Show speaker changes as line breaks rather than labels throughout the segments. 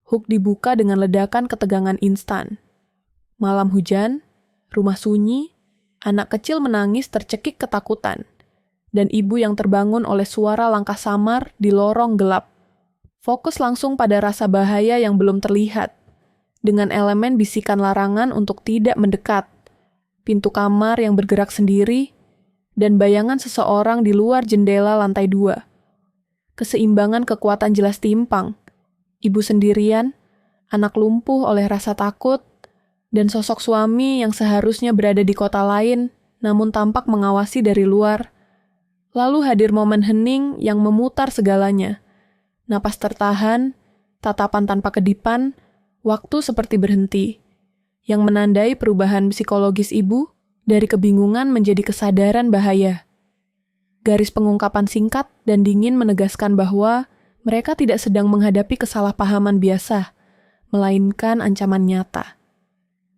Hook dibuka dengan ledakan ketegangan instan. Malam hujan, rumah sunyi, anak kecil menangis tercekik ketakutan, dan ibu yang terbangun oleh suara langkah samar di lorong gelap. Fokus langsung pada rasa bahaya yang belum terlihat, dengan elemen bisikan larangan untuk tidak mendekat, pintu kamar yang bergerak sendiri, dan bayangan seseorang di luar jendela lantai 2. Keseimbangan kekuatan jelas timpang. Ibu sendirian, anak lumpuh oleh rasa takut, dan sosok suami yang seharusnya berada di kota lain, namun tampak mengawasi dari luar. Lalu hadir momen hening yang memutar segalanya. Napas tertahan, tatapan tanpa kedipan, waktu seperti berhenti, yang menandai perubahan psikologis ibu dari kebingungan menjadi kesadaran bahaya. Garis pengungkapan singkat dan dingin menegaskan bahwa mereka tidak sedang menghadapi kesalahpahaman biasa, melainkan ancaman nyata.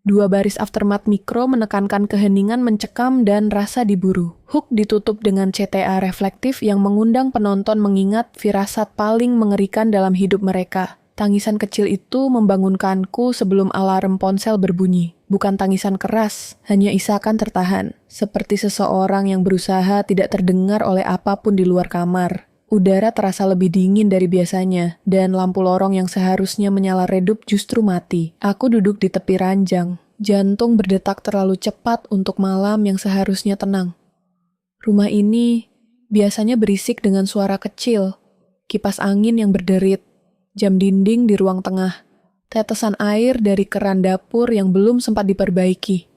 2 baris aftermath mikro menekankan keheningan mencekam dan rasa diburu. Hook ditutup dengan CTA reflektif yang mengundang penonton mengingat firasat paling mengerikan dalam hidup mereka. Tangisan kecil itu membangunkanku sebelum alarm ponsel berbunyi. Bukan tangisan keras, hanya isakan tertahan. Seperti seseorang yang berusaha tidak terdengar oleh apapun di luar kamar. Udara terasa lebih dingin dari biasanya, dan lampu lorong yang seharusnya menyala redup justru mati. Aku duduk di tepi ranjang. Jantung berdetak terlalu cepat untuk malam yang seharusnya tenang. Rumah ini biasanya berisik dengan suara kecil, kipas angin yang berderit, jam dinding di ruang tengah, tetesan air dari keran dapur yang belum sempat diperbaiki.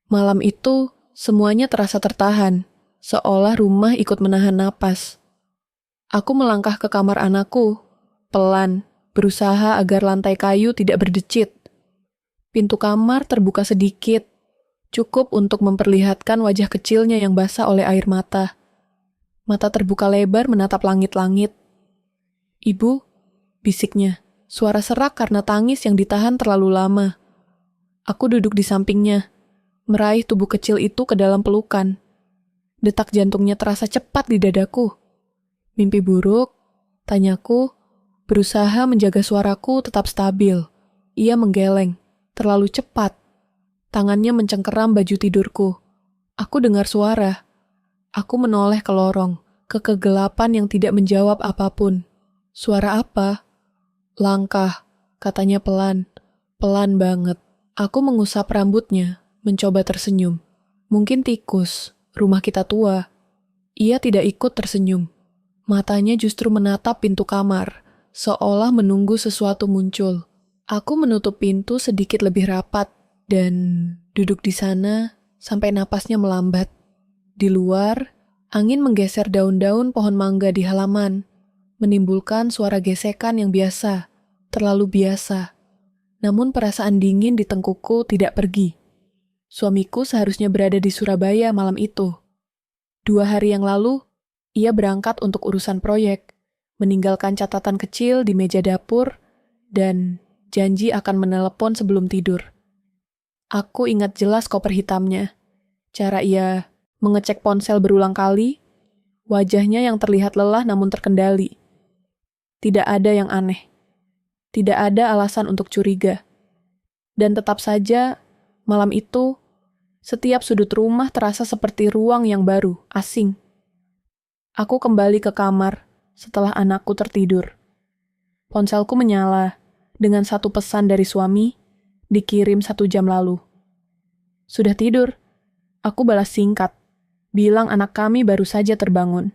Malam itu, semuanya terasa tertahan, seolah rumah ikut menahan napas. Aku melangkah ke kamar anakku, pelan, berusaha agar lantai kayu tidak berdecit. Pintu kamar terbuka sedikit, cukup untuk memperlihatkan wajah kecilnya yang basah oleh air mata. Mata terbuka lebar menatap langit-langit. "Ibu," bisiknya, suara serak karena tangis yang ditahan terlalu lama. Aku duduk di sampingnya, meraih tubuh kecil itu ke dalam pelukan. Detak jantungnya terasa cepat di dadaku. "Mimpi buruk?" tanyaku, berusaha menjaga suaraku tetap stabil. Ia menggeleng, terlalu cepat. Tangannya mencengkeram baju tidurku. Aku dengar suara. Aku menoleh ke lorong, ke kegelapan yang tidak menjawab apapun. "Suara apa?" "Langkah," katanya pelan. Pelan banget. Aku mengusap rambutnya, mencoba tersenyum. Mungkin tikus, rumah kita tua. Ia tidak ikut tersenyum. Matanya justru menatap pintu kamar, seolah menunggu sesuatu muncul. Aku menutup pintu sedikit lebih rapat, dan duduk di sana sampai napasnya melambat. Di luar, angin menggeser daun-daun pohon mangga di halaman, menimbulkan suara gesekan yang biasa, terlalu biasa. Namun perasaan dingin di tengkukku tidak pergi. Suamiku seharusnya berada di Surabaya malam itu. 2 hari yang lalu, ia berangkat untuk urusan proyek, meninggalkan catatan kecil di meja dapur, dan janji akan menelepon sebelum tidur. Aku ingat jelas koper hitamnya, cara ia mengecek ponsel berulang kali, wajahnya yang terlihat lelah namun terkendali. Tidak ada yang aneh. Tidak ada alasan untuk curiga. Dan tetap saja, malam itu, setiap sudut rumah terasa seperti ruang yang baru, asing. Aku kembali ke kamar setelah anakku tertidur. Ponselku menyala dengan satu pesan dari suami, dikirim 1 jam lalu. "Sudah tidur?" Aku balas singkat, bilang anak kami baru saja terbangun.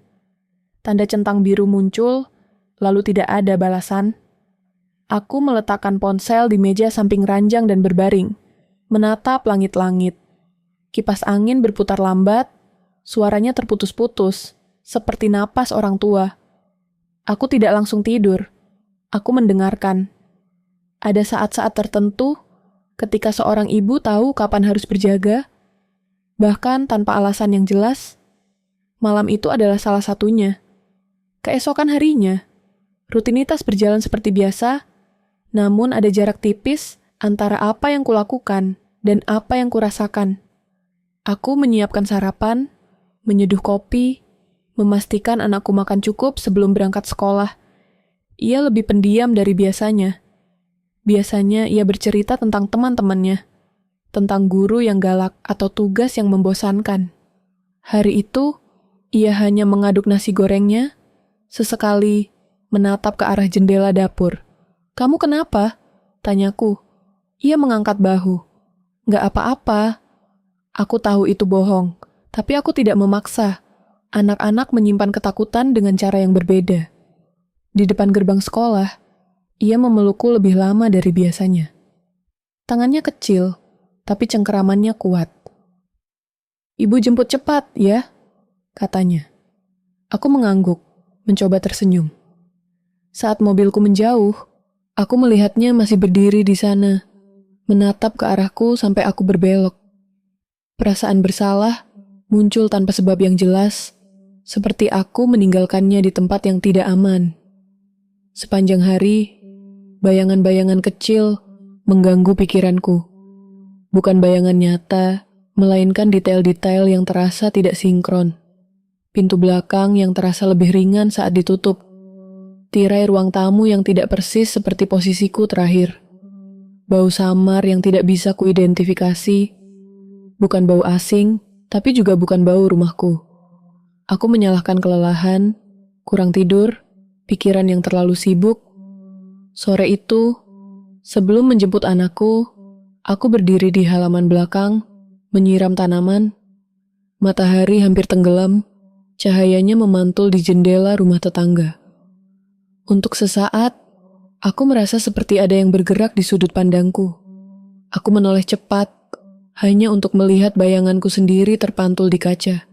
Tanda centang biru muncul, lalu tidak ada balasan. Aku meletakkan ponsel di meja samping ranjang dan berbaring, menatap langit-langit. Kipas angin berputar lambat, suaranya terputus-putus, seperti napas orang tua. Aku tidak langsung tidur. Aku mendengarkan. Ada saat-saat tertentu, ketika seorang ibu tahu kapan harus berjaga, bahkan tanpa alasan yang jelas. Malam itu adalah salah satunya. Keesokan harinya, rutinitas berjalan seperti biasa, namun ada jarak tipis antara apa yang kulakukan dan apa yang kurasakan. Aku menyiapkan sarapan, menyeduh kopi, memastikan anakku makan cukup sebelum berangkat sekolah. Ia lebih pendiam dari biasanya. Biasanya ia bercerita tentang teman-temannya, tentang guru yang galak atau tugas yang membosankan. Hari itu, ia hanya mengaduk nasi gorengnya, sesekali menatap ke arah jendela dapur. "Kamu kenapa?" tanyaku. Ia mengangkat bahu. "Nggak apa-apa." Aku tahu itu bohong, tapi aku tidak memaksa. Anak-anak menyimpan ketakutan dengan cara yang berbeda. Di depan gerbang sekolah, ia memelukku lebih lama dari biasanya. Tangannya kecil, tapi cengkeramannya kuat. "Ibu jemput cepat, ya?" katanya. Aku mengangguk, mencoba tersenyum. Saat mobilku menjauh, aku melihatnya masih berdiri di sana, menatap ke arahku sampai aku berbelok. Perasaan bersalah muncul tanpa sebab yang jelas, seperti aku meninggalkannya di tempat yang tidak aman. Sepanjang hari, bayangan-bayangan kecil mengganggu pikiranku. Bukan bayangan nyata, melainkan detail-detail yang terasa tidak sinkron. Pintu belakang yang terasa lebih ringan saat ditutup. Tirai ruang tamu yang tidak persis seperti posisiku terakhir. Bau samar yang tidak bisa kuidentifikasi. Bukan bau asing, tapi juga bukan bau rumahku. Aku menyalahkan kelelahan, kurang tidur, pikiran yang terlalu sibuk. Sore itu, sebelum menjemput anakku, aku berdiri di halaman belakang, menyiram tanaman. Matahari hampir tenggelam, cahayanya memantul di jendela rumah tetangga. Untuk sesaat, aku merasa seperti ada yang bergerak di sudut pandangku. Aku menoleh cepat, hanya untuk melihat bayanganku sendiri terpantul di kaca.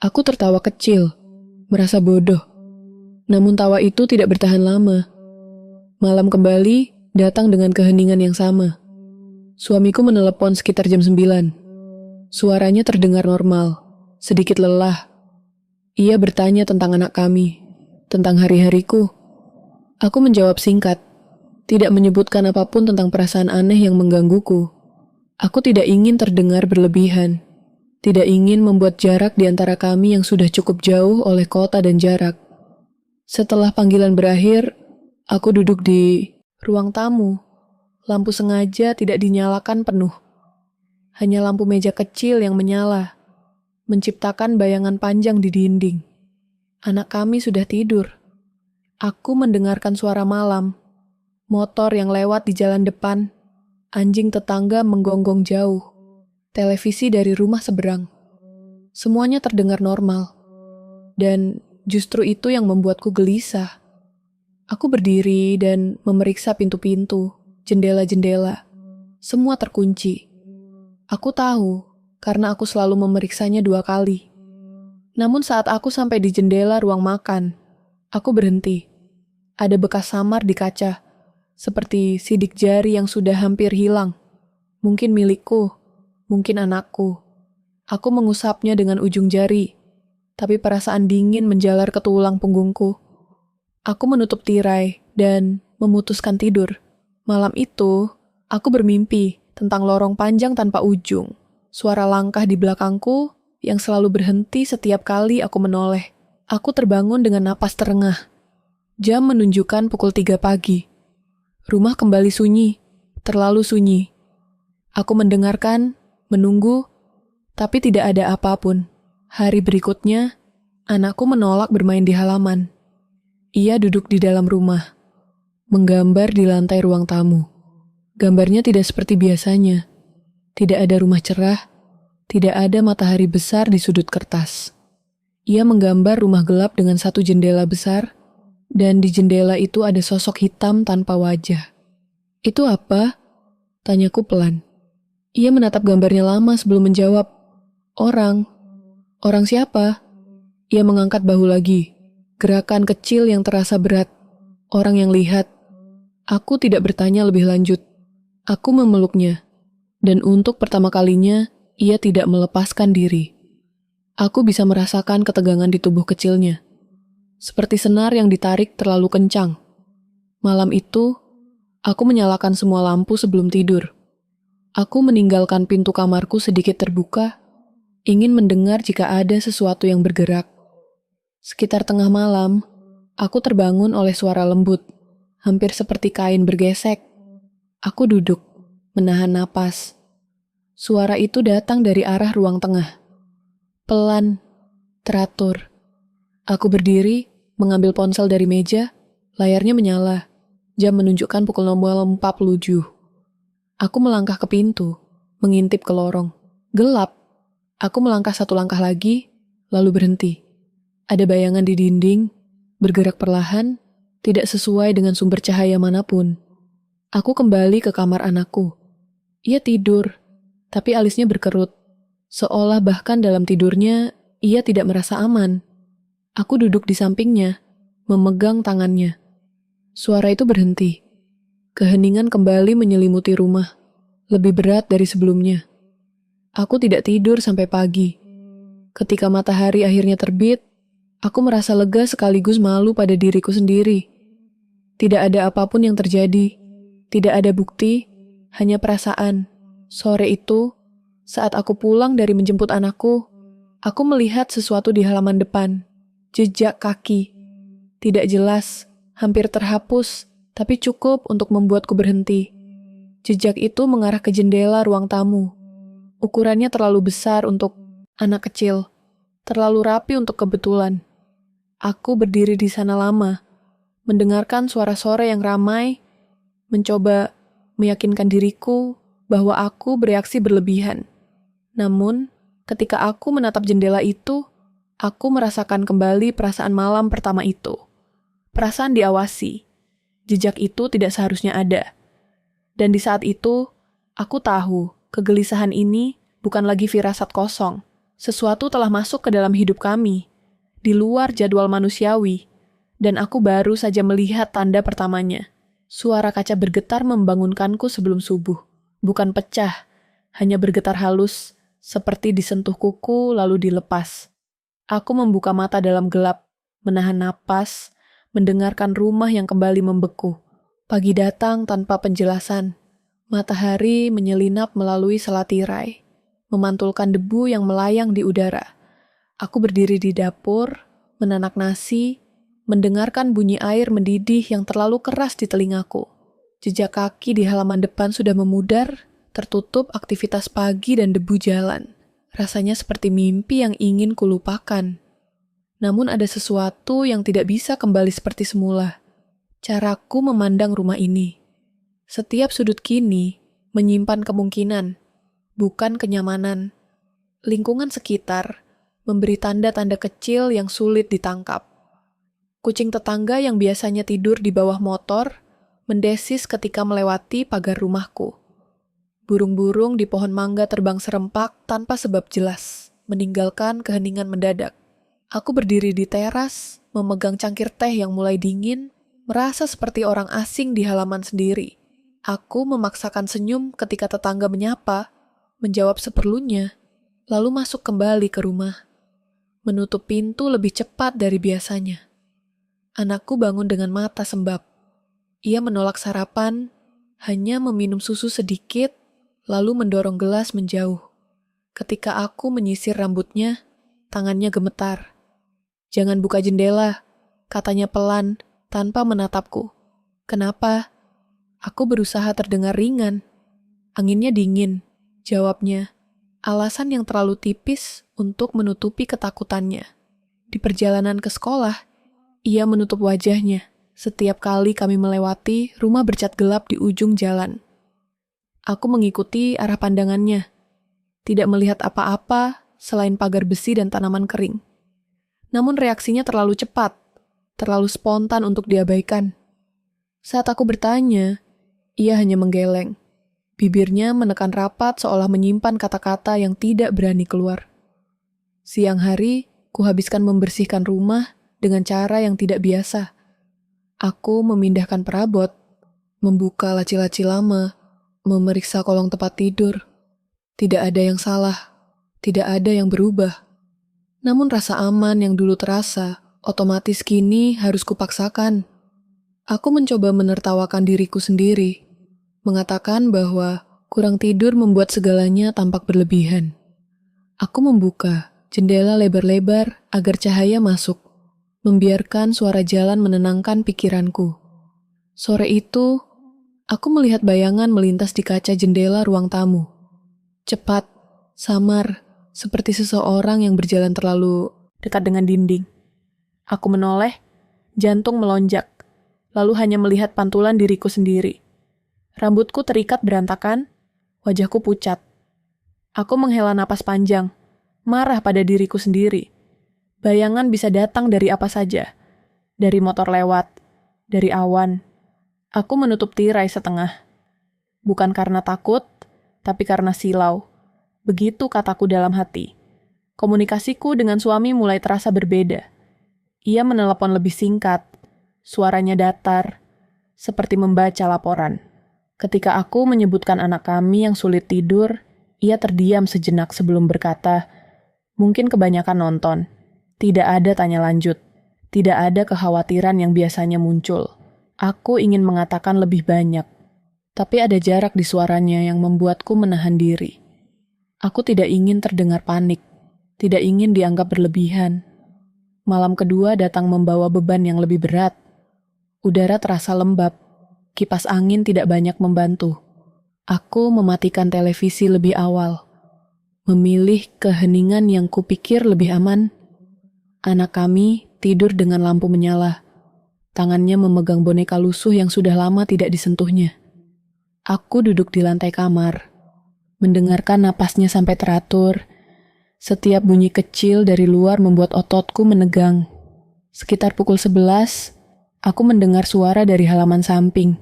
Aku tertawa kecil, merasa bodoh. Namun tawa itu tidak bertahan lama. Malam kembali datang dengan keheningan yang sama. Suamiku menelepon sekitar jam 9. Suaranya terdengar normal, sedikit lelah. Ia bertanya tentang anak kami, tentang hari-hariku. Aku menjawab singkat, tidak menyebutkan apapun tentang perasaan aneh yang menggangguku. Aku tidak ingin terdengar berlebihan, tidak ingin membuat jarak di antara kami yang sudah cukup jauh oleh kota dan jarak. Setelah panggilan berakhir, aku duduk di ruang tamu. Lampu sengaja tidak dinyalakan penuh. Hanya lampu meja kecil yang menyala, menciptakan bayangan panjang di dinding. Anak kami sudah tidur. Aku mendengarkan suara malam, motor yang lewat di jalan depan, anjing tetangga menggonggong jauh, televisi dari rumah seberang. Semuanya terdengar normal, dan justru itu yang membuatku gelisah. Aku berdiri dan memeriksa pintu-pintu, jendela-jendela. Semua terkunci. Aku tahu, karena aku selalu memeriksanya 2 kali. Namun saat aku sampai di jendela ruang makan, aku berhenti. Ada bekas samar di kaca, seperti sidik jari yang sudah hampir hilang. Mungkin milikku, mungkin anakku. Aku mengusapnya dengan ujung jari, tapi perasaan dingin menjalar ke tulang punggungku. Aku menutup tirai dan memutuskan tidur. Malam itu, aku bermimpi tentang lorong panjang tanpa ujung. Suara langkah di belakangku yang selalu berhenti setiap kali aku menoleh. Aku terbangun dengan napas terengah. Jam menunjukkan pukul 3 pagi. Rumah kembali sunyi, terlalu sunyi. Aku mendengarkan, menunggu, tapi tidak ada apapun. Hari berikutnya, anakku menolak bermain di halaman. Ia duduk di dalam rumah, menggambar di lantai ruang tamu. Gambarnya tidak seperti biasanya. Tidak ada rumah cerah, tidak ada matahari besar di sudut kertas. Ia menggambar rumah gelap dengan satu jendela besar, dan di jendela itu ada sosok hitam tanpa wajah. "Itu apa?" tanyaku pelan. Ia menatap gambarnya lama sebelum menjawab. Orang. Orang siapa?" Ia mengangkat bahu lagi. Gerakan kecil yang terasa berat. Orang yang lihat. Aku tidak bertanya lebih lanjut. Aku memeluknya. Dan untuk pertama kalinya, ia tidak melepaskan diri. Aku bisa merasakan ketegangan di tubuh kecilnya. Seperti senar yang ditarik terlalu kencang. Malam itu, aku menyalakan semua lampu sebelum tidur. Aku meninggalkan pintu kamarku sedikit terbuka, ingin mendengar jika ada sesuatu yang bergerak. Sekitar tengah malam, aku terbangun oleh suara lembut, hampir seperti kain bergesek. Aku duduk, menahan napas. Suara itu datang dari arah ruang tengah. Pelan, teratur. Aku berdiri, mengambil ponsel dari meja, layarnya menyala. Jam menunjukkan pukul 00.47. Aku melangkah ke pintu, mengintip ke lorong. Gelap. Aku melangkah satu langkah lagi, lalu berhenti. Ada bayangan di dinding, bergerak perlahan, tidak sesuai dengan sumber cahaya manapun. Aku kembali ke kamar anakku. Ia tidur, tapi alisnya berkerut. Seolah bahkan dalam tidurnya, ia tidak merasa aman. Aku duduk di sampingnya, memegang tangannya. Suara itu berhenti. Keheningan kembali menyelimuti rumah, lebih berat dari sebelumnya. Aku tidak tidur sampai pagi. Ketika matahari akhirnya terbit, aku merasa lega sekaligus malu pada diriku sendiri. Tidak ada apapun yang terjadi. Tidak ada bukti, hanya perasaan. Sore itu, saat aku pulang dari menjemput anakku, aku melihat sesuatu di halaman depan. Jejak kaki. Tidak jelas, hampir terhapus, tapi cukup untuk membuatku berhenti. Jejak itu mengarah ke jendela ruang tamu. Ukurannya terlalu besar untuk anak kecil, terlalu rapi untuk kebetulan. Aku berdiri di sana lama, mendengarkan suara sore yang ramai, mencoba meyakinkan diriku bahwa aku bereaksi berlebihan. Namun, ketika aku menatap jendela itu, aku merasakan kembali perasaan malam pertama itu. Perasaan diawasi. Jejak itu tidak seharusnya ada. Dan di saat itu, aku tahu kegelisahan ini bukan lagi firasat kosong. Sesuatu telah masuk ke dalam hidup kami, di luar jadwal manusiawi, dan aku baru saja melihat tanda pertamanya. Suara kaca bergetar membangunkanku sebelum subuh. Bukan pecah, hanya bergetar halus, seperti disentuh kuku lalu dilepas. Aku membuka mata dalam gelap, menahan napas, mendengarkan rumah yang kembali membeku. Pagi datang tanpa penjelasan. Matahari menyelinap melalui selatirai, memantulkan debu yang melayang di udara. Aku berdiri di dapur, menanak nasi, mendengarkan bunyi air mendidih yang terlalu keras di telingaku. Jejak kaki di halaman depan sudah memudar, tertutup aktivitas pagi dan debu jalan. Rasanya seperti mimpi yang ingin kulupakan. Namun ada sesuatu yang tidak bisa kembali seperti semula. Caraku memandang rumah ini. Setiap sudut kini menyimpan kemungkinan, bukan kenyamanan. Lingkungan sekitar memberi tanda-tanda kecil yang sulit ditangkap. Kucing tetangga yang biasanya tidur di bawah motor mendesis ketika melewati pagar rumahku. Burung-burung di pohon mangga terbang serempak tanpa sebab jelas, meninggalkan keheningan mendadak. Aku berdiri di teras, memegang cangkir teh yang mulai dingin, merasa seperti orang asing di halaman sendiri. Aku memaksakan senyum ketika tetangga menyapa, menjawab seperlunya, lalu masuk kembali ke rumah. Menutup pintu lebih cepat dari biasanya. Anakku bangun dengan mata sembab. Ia menolak sarapan, hanya meminum susu sedikit, lalu mendorong gelas menjauh. Ketika aku menyisir rambutnya, tangannya gemetar. "Jangan buka jendela," katanya pelan, tanpa menatapku. "Kenapa?" Aku berusaha terdengar ringan. "Anginnya dingin," jawabnya. Alasan yang terlalu tipis untuk menutupi ketakutannya. Di perjalanan ke sekolah, ia menutup wajahnya setiap kali kami melewati rumah bercat gelap di ujung jalan. Aku mengikuti arah pandangannya, tidak melihat apa-apa selain pagar besi dan tanaman kering. Namun reaksinya terlalu cepat, terlalu spontan untuk diabaikan. Saat aku bertanya, ia hanya menggeleng. Bibirnya menekan rapat seolah menyimpan kata-kata yang tidak berani keluar. Siang hari, kuhabiskan membersihkan rumah dengan cara yang tidak biasa. Aku memindahkan perabot, membuka laci-laci lama, memeriksa kolong tempat tidur. Tidak ada yang salah, tidak ada yang berubah. Namun rasa aman yang dulu terasa, otomatis kini harus kupaksakan. Aku mencoba menertawakan diriku sendiri, mengatakan bahwa kurang tidur membuat segalanya tampak berlebihan. Aku membuka jendela lebar-lebar agar cahaya masuk, membiarkan suara jalan menenangkan pikiranku. Sore itu, Aku melihat bayangan melintas di kaca jendela ruang tamu. Cepat, samar, seperti seseorang yang berjalan terlalu dekat dengan dinding. Aku menoleh, jantung melonjak, lalu hanya melihat pantulan diriku sendiri. Rambutku terikat berantakan, wajahku pucat. Aku menghela napas panjang, marah pada diriku sendiri. Bayangan bisa datang dari apa saja. Dari motor lewat, dari awan. Aku menutup tirai setengah. Bukan karena takut, tapi karena silau. Begitu kataku dalam hati. Komunikasiku dengan suami mulai terasa berbeda. Ia menelepon lebih singkat. Suaranya datar, seperti membaca laporan. Ketika aku menyebutkan anak kami yang sulit tidur, ia terdiam sejenak sebelum berkata, "Mungkin kebanyakan nonton. Tidak ada tanya lanjut. Tidak ada kekhawatiran yang biasanya muncul." Aku ingin mengatakan lebih banyak, tapi ada jarak di suaranya yang membuatku menahan diri. Aku tidak ingin terdengar panik, tidak ingin dianggap berlebihan. Malam kedua datang membawa beban yang lebih berat. Udara terasa lembab, kipas angin tidak banyak membantu. Aku mematikan televisi lebih awal, memilih keheningan yang kupikir lebih aman. Anak kami tidur dengan lampu menyala. Tangannya memegang boneka lusuh yang sudah lama tidak disentuhnya. Aku duduk di lantai kamar, mendengarkan napasnya sampai teratur. Setiap bunyi kecil dari luar membuat ototku menegang. Sekitar pukul 11, aku mendengar suara dari halaman samping.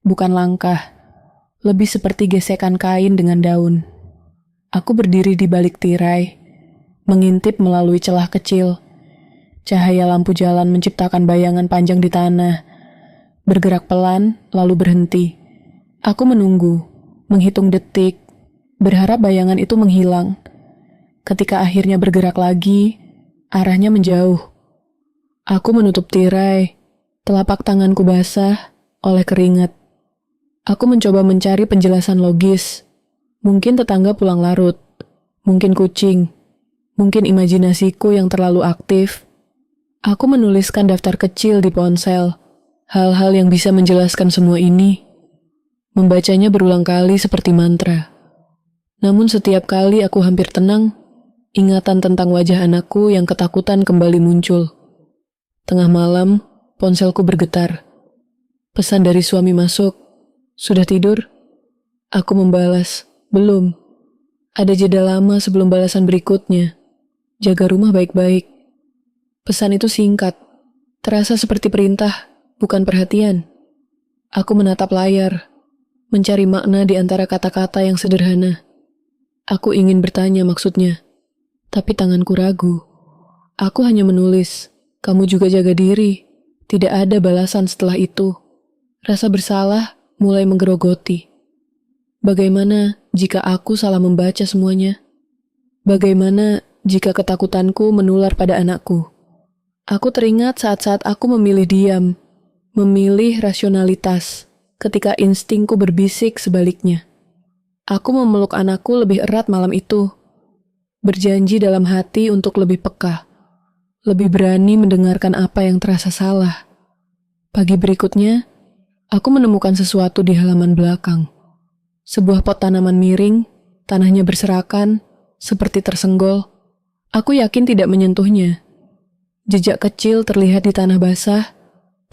Bukan langkah, lebih seperti gesekan kain dengan daun. Aku berdiri di balik tirai, mengintip melalui celah kecil. Cahaya lampu jalan menciptakan bayangan panjang di tanah. Bergerak pelan, lalu berhenti. Aku menunggu, menghitung detik, berharap bayangan itu menghilang. Ketika akhirnya bergerak lagi, arahnya menjauh. Aku menutup tirai, telapak tanganku basah oleh keringat. Aku mencoba mencari penjelasan logis. Mungkin tetangga pulang larut, mungkin kucing, mungkin imajinasiku yang terlalu aktif. Aku menuliskan daftar kecil di ponsel, hal-hal yang bisa menjelaskan semua ini. Membacanya berulang kali seperti mantra. Namun setiap kali aku hampir tenang, ingatan tentang wajah anakku yang ketakutan kembali muncul. Tengah malam, ponselku bergetar. Pesan dari suami masuk, "Sudah tidur?" Aku membalas, "Belum." Ada jeda lama sebelum balasan berikutnya. "Jaga rumah baik-baik." Pesan itu singkat, terasa seperti perintah, bukan perhatian. Aku menatap layar, mencari makna di antara kata-kata yang sederhana. Aku ingin bertanya maksudnya, tapi tanganku ragu. Aku hanya menulis, "Kamu juga jaga diri." Tidak ada balasan setelah itu. Rasa bersalah mulai menggerogoti. Bagaimana jika aku salah membaca semuanya? Bagaimana jika ketakutanku menular pada anakku? Aku teringat saat-saat aku memilih diam, memilih rasionalitas, ketika instingku berbisik sebaliknya. Aku memeluk anakku lebih erat malam itu, berjanji dalam hati untuk lebih peka, lebih berani mendengarkan apa yang terasa salah. Pagi berikutnya, aku menemukan sesuatu di halaman belakang. Sebuah pot tanaman miring, tanahnya berserakan, seperti tersenggol. Aku yakin tidak menyentuhnya. Jejak kecil terlihat di tanah basah,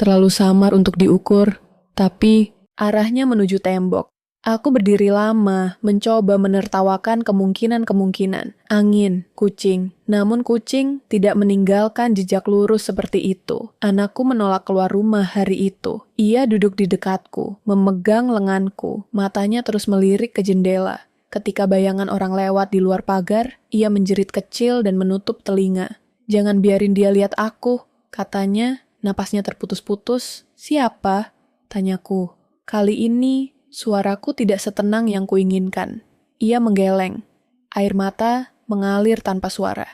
terlalu samar untuk diukur, tapi arahnya menuju tembok. Aku berdiri lama, mencoba menertawakan kemungkinan-kemungkinan. Angin, kucing. Namun kucing tidak meninggalkan jejak lurus seperti itu. Anakku menolak keluar rumah hari itu. Ia duduk di dekatku, memegang lenganku, matanya terus melirik ke jendela. Ketika bayangan orang lewat di luar pagar, ia menjerit kecil dan menutup telinga. "Jangan biarin dia lihat aku," katanya, napasnya terputus-putus. "Siapa?" tanyaku. Kali ini, suaraku tidak setenang yang kuinginkan. Ia menggeleng. Air mata mengalir tanpa suara.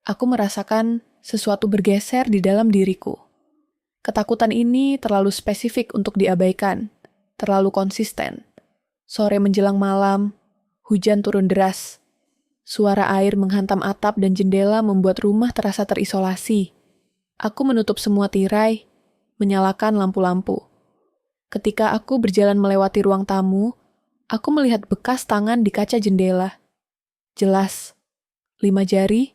Aku merasakan sesuatu bergeser di dalam diriku. Ketakutan ini terlalu spesifik untuk diabaikan, terlalu konsisten. Sore menjelang malam, hujan turun deras. Suara air menghantam atap dan jendela membuat rumah terasa terisolasi. Aku menutup semua tirai, menyalakan lampu-lampu. Ketika aku berjalan melewati ruang tamu, aku melihat bekas tangan di kaca jendela. Jelas, 5 jari,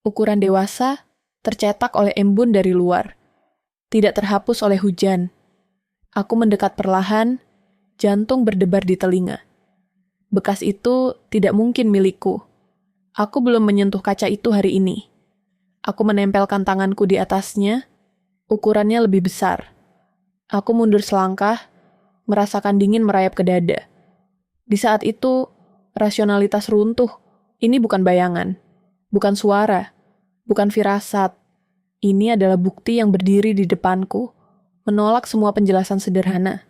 ukuran dewasa, tercetak oleh embun dari luar. Tidak terhapus oleh hujan. Aku mendekat perlahan, jantung berdebar di telinga. Bekas itu tidak mungkin milikku. Aku belum menyentuh kaca itu hari ini. Aku menempelkan tanganku di atasnya, ukurannya lebih besar. Aku mundur selangkah, merasakan dingin merayap ke dada. Di saat itu, rasionalitas runtuh. Ini bukan bayangan, bukan suara, bukan firasat. Ini adalah bukti yang berdiri di depanku, menolak semua penjelasan sederhana.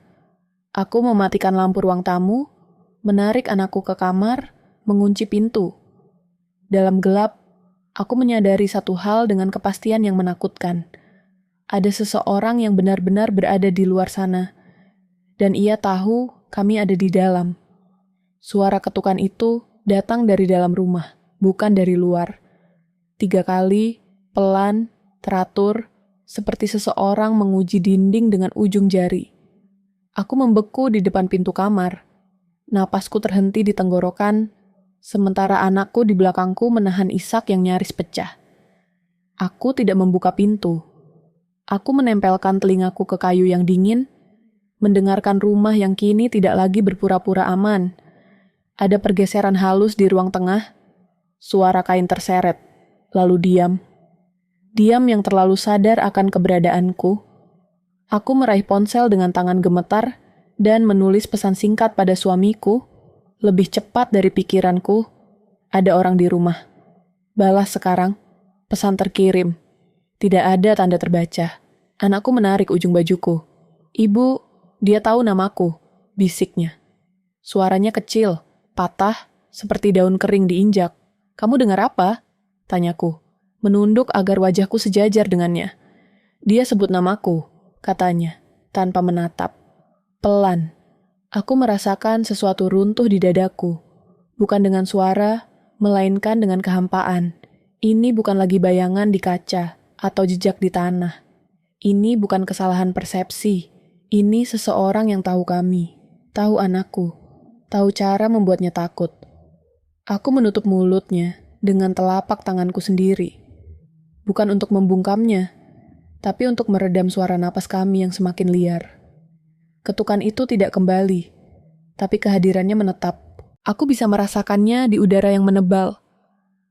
Aku mematikan lampu ruang tamu, menarik anakku ke kamar, mengunci pintu. Dalam gelap, aku menyadari satu hal dengan kepastian yang menakutkan. Ada seseorang yang benar-benar berada di luar sana, dan ia tahu kami ada di dalam. Suara ketukan itu datang dari dalam rumah, bukan dari luar. 3 kali, pelan, teratur, seperti seseorang menguji dinding dengan ujung jari. Aku membeku di depan pintu kamar. Napasku terhenti di tenggorokan, sementara anakku di belakangku menahan isak yang nyaris pecah. Aku tidak membuka pintu. Aku menempelkan telingaku ke kayu yang dingin, mendengarkan rumah yang kini tidak lagi berpura-pura aman. Ada pergeseran halus di ruang tengah, suara kain terseret, lalu diam. Diam yang terlalu sadar akan keberadaanku. Aku meraih ponsel dengan tangan gemetar dan menulis pesan singkat pada suamiku, lebih cepat dari pikiranku. Ada orang di rumah. Balas sekarang. Pesan terkirim. Tidak ada tanda terbaca. Anakku menarik ujung bajuku. "Ibu, dia tahu namaku," bisiknya. Suaranya kecil, patah, seperti daun kering diinjak. "Kamu dengar apa?" tanyaku, menunduk agar wajahku sejajar dengannya. "Dia sebut namaku," katanya, tanpa menatap. Pelan, aku merasakan sesuatu runtuh di dadaku. Bukan dengan suara, melainkan dengan kehampaan. Ini bukan lagi bayangan di kaca atau jejak di tanah. Ini bukan kesalahan persepsi. Ini seseorang yang tahu kami, tahu anakku, tahu cara membuatnya takut. Aku menutup mulutnya dengan telapak tanganku sendiri. Bukan untuk membungkamnya, tapi untuk meredam suara napas kami yang semakin liar. Ketukan itu tidak kembali, tapi kehadirannya menetap. Aku bisa merasakannya di udara yang menebal,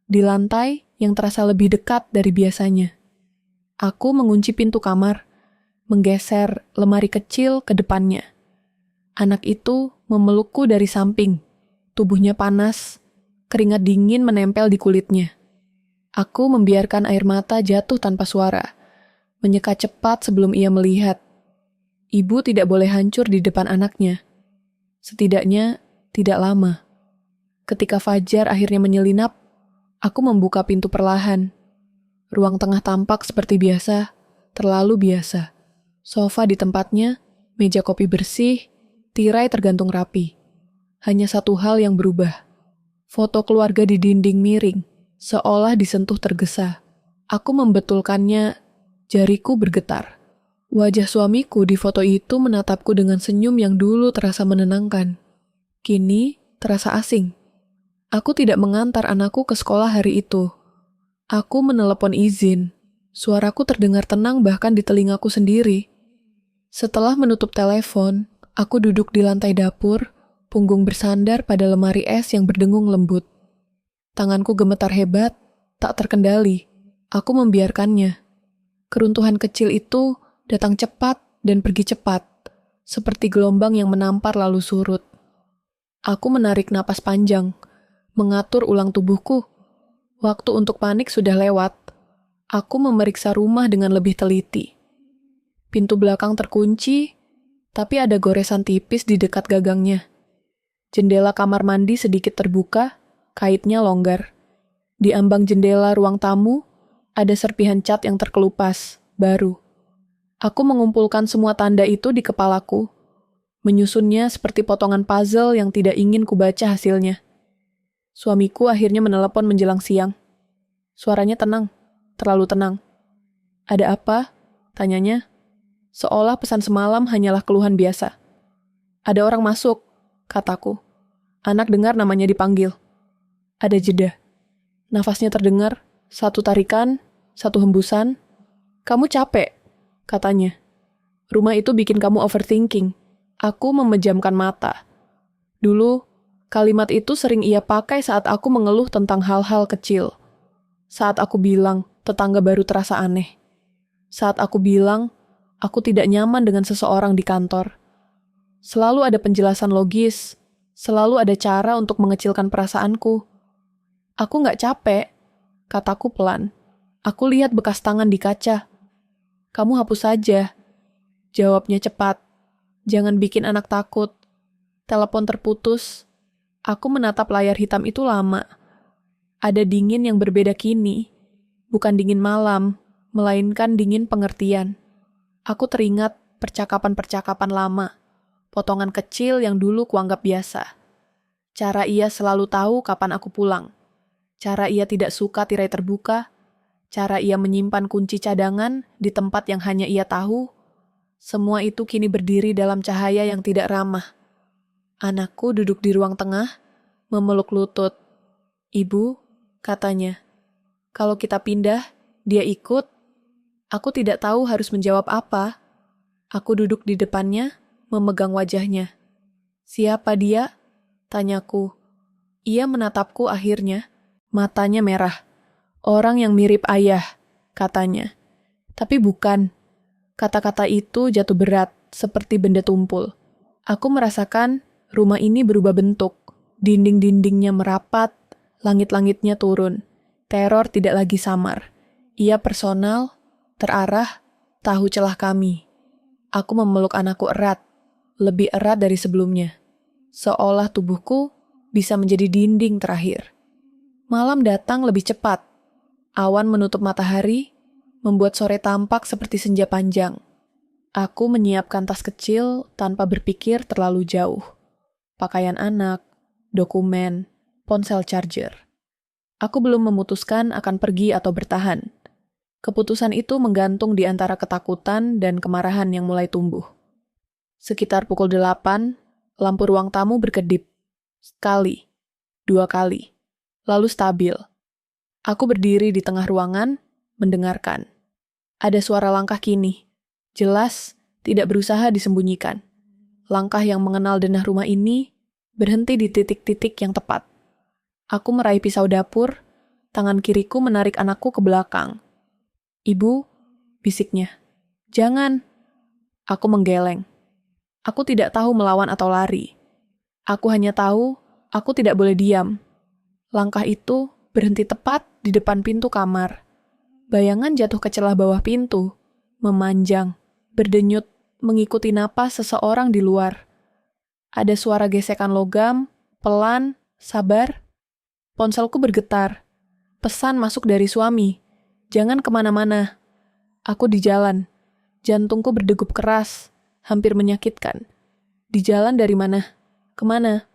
di lantai yang terasa lebih dekat dari biasanya. Aku mengunci pintu kamar, menggeser lemari kecil ke depannya. Anak itu memelukku dari samping, tubuhnya panas, keringat dingin menempel di kulitnya. Aku membiarkan air mata jatuh tanpa suara, menyekat cepat sebelum ia melihat. Ibu tidak boleh hancur di depan anaknya. Setidaknya tidak lama. Ketika fajar akhirnya menyelinap, aku membuka pintu perlahan. Ruang tengah tampak seperti biasa, terlalu biasa. Sofa di tempatnya, meja kopi bersih, tirai tergantung rapi. Hanya satu hal yang berubah. Foto keluarga di dinding miring, seolah disentuh tergesa. Aku membetulkannya, jariku bergetar. Wajah suamiku di foto itu menatapku dengan senyum yang dulu terasa menenangkan. Kini terasa asing. Aku tidak mengantar anakku ke sekolah hari itu. Aku menelepon izin. Suaraku terdengar tenang bahkan di telingaku sendiri. Setelah menutup telepon, aku duduk di lantai dapur, punggung bersandar pada lemari es yang berdengung lembut. Tanganku gemetar hebat, tak terkendali. Aku membiarkannya. Keruntuhan kecil itu datang cepat dan pergi cepat, seperti gelombang yang menampar lalu surut. Aku menarik napas panjang, mengatur ulang tubuhku. Waktu untuk panik sudah lewat. Aku memeriksa rumah dengan lebih teliti. Pintu belakang terkunci, tapi ada goresan tipis di dekat gagangnya. Jendela kamar mandi sedikit terbuka, kaitnya longgar. Di ambang jendela ruang tamu, ada serpihan cat yang terkelupas, baru. Aku mengumpulkan semua tanda itu di kepalaku, menyusunnya seperti potongan puzzle yang tidak ingin kubaca hasilnya. Suamiku akhirnya menelepon menjelang siang. Suaranya tenang, terlalu tenang. "Ada apa?" tanyanya. seolah pesan semalam hanyalah keluhan biasa. Ada orang masuk, kataku. Anak dengar namanya dipanggil. Ada jeda. Nafasnya terdengar, satu tarikan, satu hembusan. Kamu capek, katanya. Rumah itu bikin kamu overthinking. Aku memejamkan mata. Dulu, kalimat itu sering ia pakai saat aku mengeluh tentang hal-hal kecil. Saat aku bilang, tetangga baru terasa aneh. Saat aku bilang, aku tidak nyaman dengan seseorang di kantor. Selalu ada penjelasan logis, selalu ada cara untuk mengecilkan perasaanku. Aku nggak capek, kataku pelan. Aku lihat bekas tangan di kaca. Kamu hapus saja. Jawabnya cepat. Jangan bikin anak takut. Telepon terputus. Aku menatap layar hitam itu lama. Ada dingin yang berbeda kini. Bukan dingin malam, melainkan dingin pengertian. Aku teringat percakapan-percakapan lama. Potongan kecil yang dulu kuanggap biasa. Cara ia selalu tahu kapan aku pulang. Cara ia tidak suka tirai terbuka. Cara ia menyimpan kunci cadangan di tempat yang hanya ia tahu. Semua itu kini berdiri dalam cahaya yang tidak ramah. Anakku duduk di ruang tengah, memeluk lutut. Ibu, katanya. Kalau kita pindah, dia ikut. Aku tidak tahu harus menjawab apa. Aku duduk di depannya, memegang wajahnya. Siapa dia? Tanyaku. Ia menatapku akhirnya. Matanya merah. Orang yang mirip ayah, katanya. Tapi bukan. Kata-kata itu jatuh berat, seperti benda tumpul. Aku merasakan rumah ini berubah bentuk. Dinding-dindingnya merapat, langit-langitnya turun. Teror tidak lagi samar. Ia personal, terarah, tahu celah kami. Aku memeluk anakku erat, lebih erat dari sebelumnya. Seolah tubuhku bisa menjadi dinding terakhir. Malam datang lebih cepat. Awan menutup matahari, membuat sore tampak seperti senja panjang. Aku menyiapkan tas kecil tanpa berpikir terlalu jauh. Pakaian anak, dokumen, ponsel charger. Aku belum memutuskan akan pergi atau bertahan. Keputusan itu menggantung di antara ketakutan dan kemarahan yang mulai tumbuh. Sekitar pukul 8, lampu ruang tamu berkedip. Sekali, 2 kali. Lalu stabil. Aku berdiri di tengah ruangan, mendengarkan. Ada suara langkah kini. Jelas, tidak berusaha disembunyikan. Langkah yang mengenal denah rumah ini berhenti di titik-titik yang tepat. Aku meraih pisau dapur, tangan kiriku menarik anakku ke belakang. Ibu, bisiknya. Jangan. Aku menggeleng. Aku tidak tahu melawan atau lari. Aku hanya tahu, aku tidak boleh diam. Langkah itu berhenti tepat di depan pintu kamar. Bayangan jatuh ke celah bawah pintu, memanjang, berdenyut, mengikuti napas seseorang di luar. Ada suara gesekan logam, pelan, sabar. Ponselku bergetar. Pesan masuk dari suami. Jangan kemana-mana. Aku di jalan. Jantungku berdegup keras, hampir menyakitkan. Di jalan dari mana? Kemana?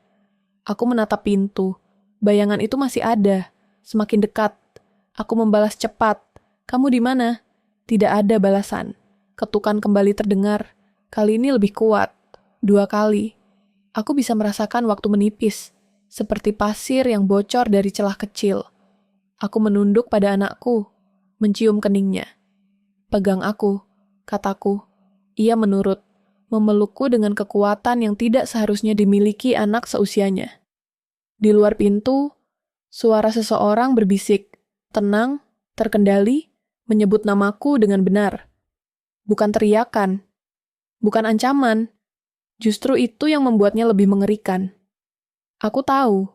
Aku menatap pintu. Bayangan itu masih ada. Semakin dekat. Aku membalas cepat. Kamu di mana? Tidak ada balasan. Ketukan kembali terdengar. Kali ini lebih kuat. 2 kali. Aku bisa merasakan waktu menipis. Seperti pasir yang bocor dari celah kecil. Aku menunduk pada anakku. Mencium keningnya. Pegang aku, kataku. Ia menurut. Memelukku dengan kekuatan yang tidak seharusnya dimiliki anak seusianya. Di luar pintu, suara seseorang berbisik, tenang, terkendali, menyebut namaku dengan benar. Bukan teriakan, bukan ancaman, justru itu yang membuatnya lebih mengerikan. Aku tahu,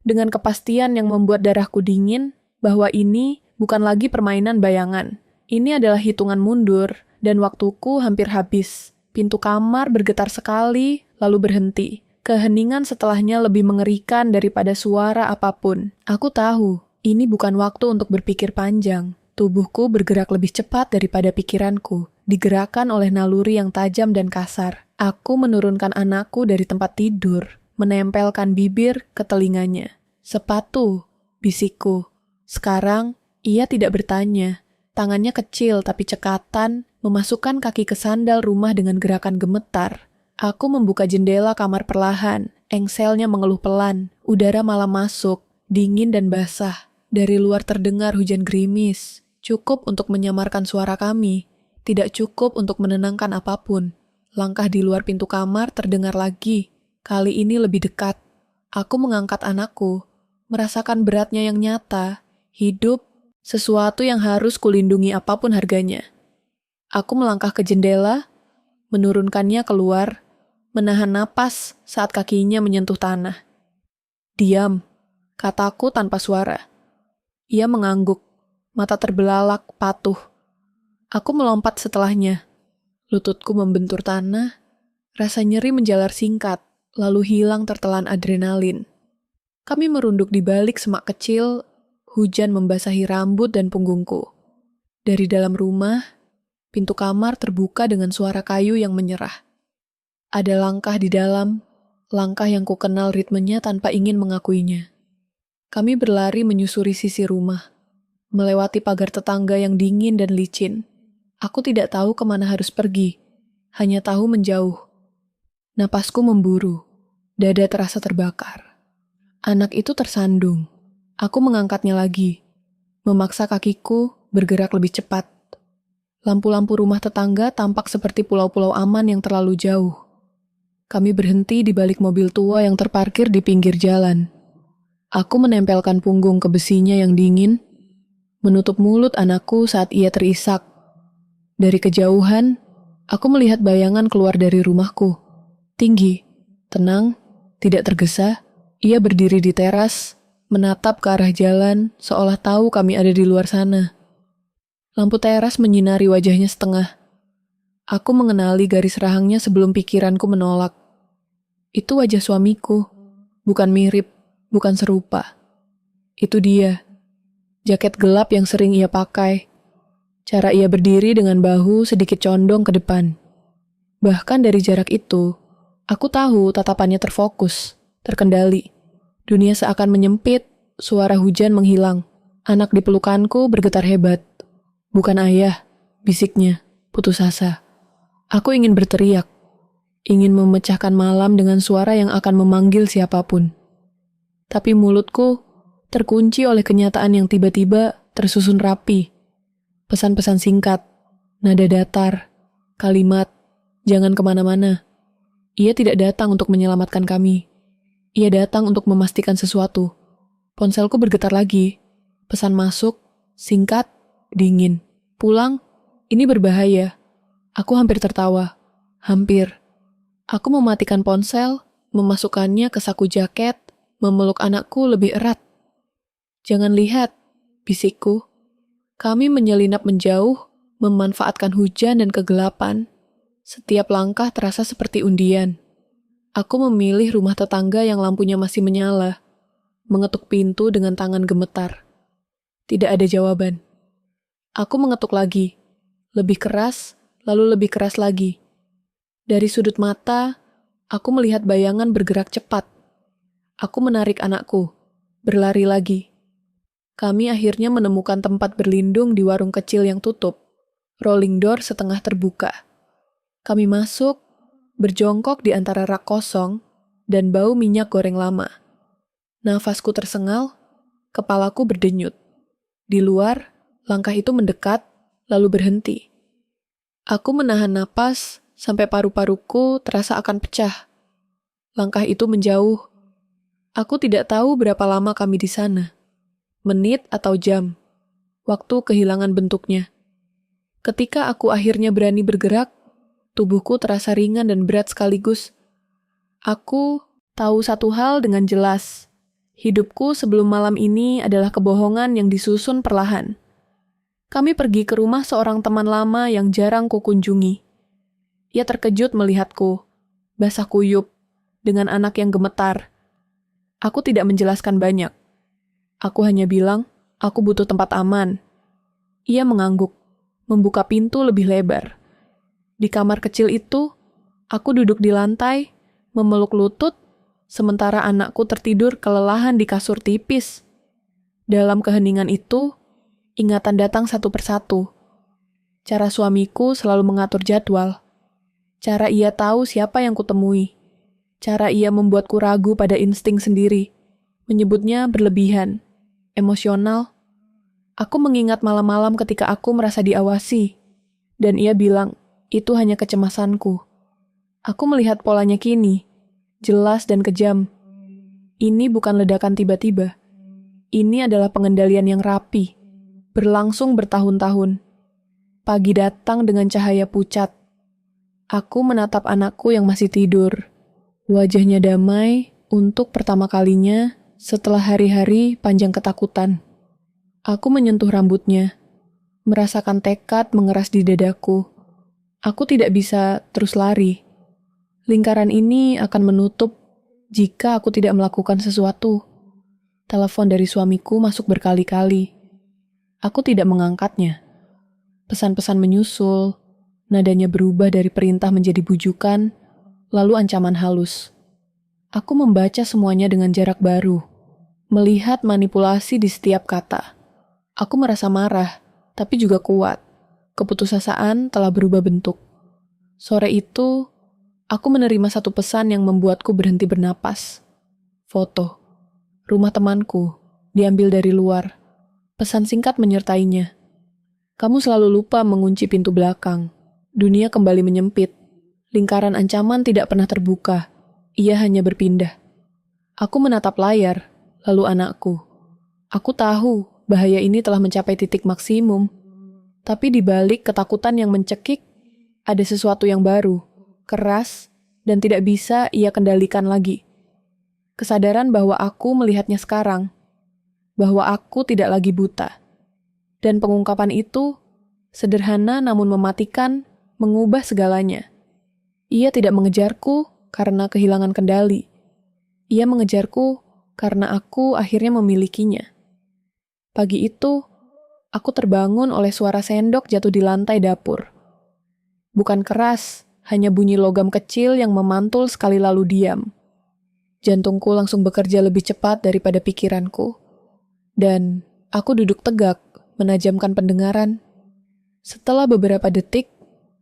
dengan kepastian yang membuat darahku dingin, bahwa ini bukan lagi permainan bayangan. Ini adalah hitungan mundur, dan waktuku hampir habis. Pintu kamar bergetar sekali, lalu berhenti. Keheningan setelahnya lebih mengerikan daripada suara apapun. Aku tahu, ini bukan waktu untuk berpikir panjang. Tubuhku bergerak lebih cepat daripada pikiranku, digerakkan oleh naluri yang tajam dan kasar. Aku menurunkan anakku dari tempat tidur, menempelkan bibir ke telinganya. Sepatu, bisikku. Sekarang, ia tidak bertanya. Tangannya kecil tapi cekatan, Memasukkan kaki ke sandal rumah dengan gerakan gemetar. Aku membuka jendela kamar perlahan. Engselnya mengeluh pelan. Udara malam masuk, dingin dan basah. Dari luar terdengar hujan gerimis. Cukup untuk menyamarkan suara kami. Tidak cukup untuk menenangkan apapun. Langkah di luar pintu kamar terdengar lagi. Kali ini lebih dekat. Aku mengangkat anakku. Merasakan beratnya yang nyata. Hidup, sesuatu yang harus kulindungi apapun harganya. Aku melangkah ke jendela, menurunkannya keluar, menahan napas saat kakinya menyentuh tanah. Diam, kataku tanpa suara. Ia mengangguk, mata terbelalak, patuh. Aku melompat setelahnya. Lututku membentur tanah, rasa nyeri menjalar singkat, lalu hilang tertelan adrenalin. Kami merunduk di balik semak kecil, hujan membasahi rambut dan punggungku. Dari dalam rumah, pintu kamar terbuka dengan suara kayu yang menyerah. Ada langkah di dalam, langkah yang kukenal ritmenya tanpa ingin mengakuinya. Kami berlari menyusuri sisi rumah, melewati pagar tetangga yang dingin dan licin. Aku tidak tahu kemana harus pergi, hanya tahu menjauh. Napasku memburu, dada terasa terbakar. Anak itu tersandung. Aku mengangkatnya lagi, memaksa kakiku bergerak lebih cepat. Lampu-lampu rumah tetangga tampak seperti pulau-pulau aman yang terlalu jauh. Kami berhenti di balik mobil tua yang terparkir di pinggir jalan. Aku menempelkan punggung ke besinya yang dingin, menutup mulut anakku saat ia terisak. Dari kejauhan, aku melihat bayangan keluar dari rumahku. Tinggi, tenang, tidak tergesa. Ia berdiri di teras, menatap ke arah jalan seolah tahu kami ada di luar sana. Lampu teras menyinari wajahnya setengah. Aku mengenali garis rahangnya sebelum pikiranku menolak. Itu wajah suamiku. Bukan mirip, bukan serupa. Itu dia. Jaket gelap yang sering ia pakai. Cara ia berdiri dengan bahu sedikit condong ke depan. Bahkan dari jarak itu, aku tahu tatapannya terfokus, terkendali. Dunia seakan menyempit, suara hujan menghilang. Anak di pelukanku bergetar hebat. Bukan ayah, bisiknya, putus asa. Aku ingin berteriak, ingin memecahkan malam dengan suara yang akan memanggil siapapun. Tapi mulutku terkunci oleh kenyataan yang tiba-tiba tersusun rapi. Pesan-pesan singkat, nada datar, kalimat, jangan kemana-mana. Ia tidak datang untuk menyelamatkan kami. Ia datang untuk memastikan sesuatu. Ponselku bergetar lagi. Pesan masuk, singkat, dingin. Pulang, ini berbahaya. Aku hampir tertawa. Hampir. Aku mematikan ponsel, memasukkannya ke saku jaket, memeluk anakku lebih erat. Jangan lihat, bisikku. Kami menyelinap menjauh, memanfaatkan hujan dan kegelapan. Setiap langkah terasa seperti undian. Aku memilih rumah tetangga yang lampunya masih menyala, mengetuk pintu dengan tangan gemetar. Tidak ada jawaban. Aku mengetuk lagi, lebih keras, lalu lebih keras lagi. Dari sudut mata, aku melihat bayangan bergerak cepat. Aku menarik anakku, berlari lagi. Kami akhirnya menemukan tempat berlindung di warung kecil yang tutup. Rolling door setengah terbuka. Kami masuk, berjongkok di antara rak kosong, dan bau minyak goreng lama. Nafasku tersengal, kepalaku berdenyut. Di luar, langkah itu mendekat, lalu berhenti. Aku menahan napas sampai paru-paruku terasa akan pecah. Langkah itu menjauh. Aku tidak tahu berapa lama kami di sana. Menit atau jam. Waktu kehilangan bentuknya. Ketika aku akhirnya berani bergerak, tubuhku terasa ringan dan berat sekaligus. Aku tahu satu hal dengan jelas. Hidupku sebelum malam ini adalah kebohongan yang disusun perlahan. Kami pergi ke rumah seorang teman lama yang jarang kukunjungi. Ia terkejut melihatku, basah kuyup, dengan anak yang gemetar. Aku tidak menjelaskan banyak. Aku hanya bilang, aku butuh tempat aman. Ia mengangguk, membuka pintu lebih lebar. Di kamar kecil itu, aku duduk di lantai, memeluk lutut, sementara anakku tertidur kelelahan di kasur tipis. Dalam keheningan itu, ingatan datang satu persatu. Cara suamiku selalu mengatur jadwal. Cara ia tahu siapa yang kutemui. Cara ia membuatku ragu pada insting sendiri. Menyebutnya berlebihan, emosional. Aku mengingat malam-malam ketika aku merasa diawasi. Dan ia bilang, itu hanya kecemasanku. Aku melihat polanya kini, jelas dan kejam. Ini bukan ledakan tiba-tiba. Ini adalah pengendalian yang rapi, berlangsung bertahun-tahun. Pagi datang dengan cahaya pucat. Aku menatap anakku yang masih tidur. Wajahnya damai untuk pertama kalinya setelah hari-hari panjang ketakutan. Aku menyentuh rambutnya, merasakan tekad mengeras di dadaku. Aku tidak bisa terus lari. Lingkaran ini akan menutup jika aku tidak melakukan sesuatu. Telepon dari suamiku masuk berkali-kali. Aku tidak mengangkatnya. Pesan-pesan menyusul, nadanya berubah dari perintah menjadi bujukan, lalu ancaman halus. Aku membaca semuanya dengan jarak baru, melihat manipulasi di setiap kata. Aku merasa marah, tapi juga kuat. Keputusasaan telah berubah bentuk. Sore itu, aku menerima satu pesan yang membuatku berhenti bernapas. Foto. Rumah temanku, diambil dari luar. Pesan singkat menyertainya. Kamu selalu lupa mengunci pintu belakang. Dunia kembali menyempit. Lingkaran ancaman tidak pernah terbuka. Ia hanya berpindah. Aku menatap layar, lalu anakku. Aku tahu bahaya ini telah mencapai titik maksimum. Tapi di balik ketakutan yang mencekik, ada sesuatu yang baru, keras, dan tidak bisa ia kendalikan lagi. Kesadaran bahwa aku melihatnya sekarang, bahwa aku tidak lagi buta. Dan pengungkapan itu, sederhana namun mematikan, mengubah segalanya. Ia tidak mengejarku karena kehilangan kendali. Ia mengejarku karena aku akhirnya memilikinya. Pagi itu, aku terbangun oleh suara sendok jatuh di lantai dapur. Bukan keras, hanya bunyi logam kecil yang memantul sekali lalu diam. Jantungku langsung bekerja lebih cepat daripada pikiranku. Dan aku duduk tegak, menajamkan pendengaran. Setelah beberapa detik,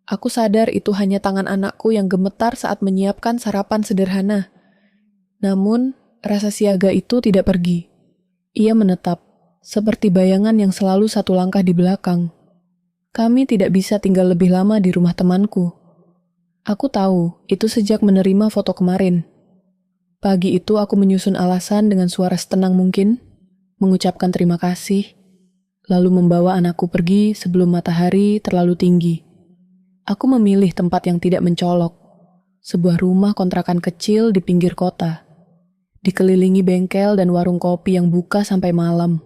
aku sadar itu hanya tangan anakku yang gemetar saat menyiapkan sarapan sederhana. Namun, rasa siaga itu tidak pergi. Ia menetap, seperti bayangan yang selalu satu langkah di belakang. Kami tidak bisa tinggal lebih lama di rumah temanku. Aku tahu, itu sejak menerima foto kemarin. Pagi itu aku menyusun alasan dengan suara setenang mungkin, mengucapkan terima kasih, lalu membawa anakku pergi sebelum matahari terlalu tinggi. Aku memilih tempat yang tidak mencolok, sebuah rumah kontrakan kecil di pinggir kota, dikelilingi bengkel dan warung kopi yang buka sampai malam.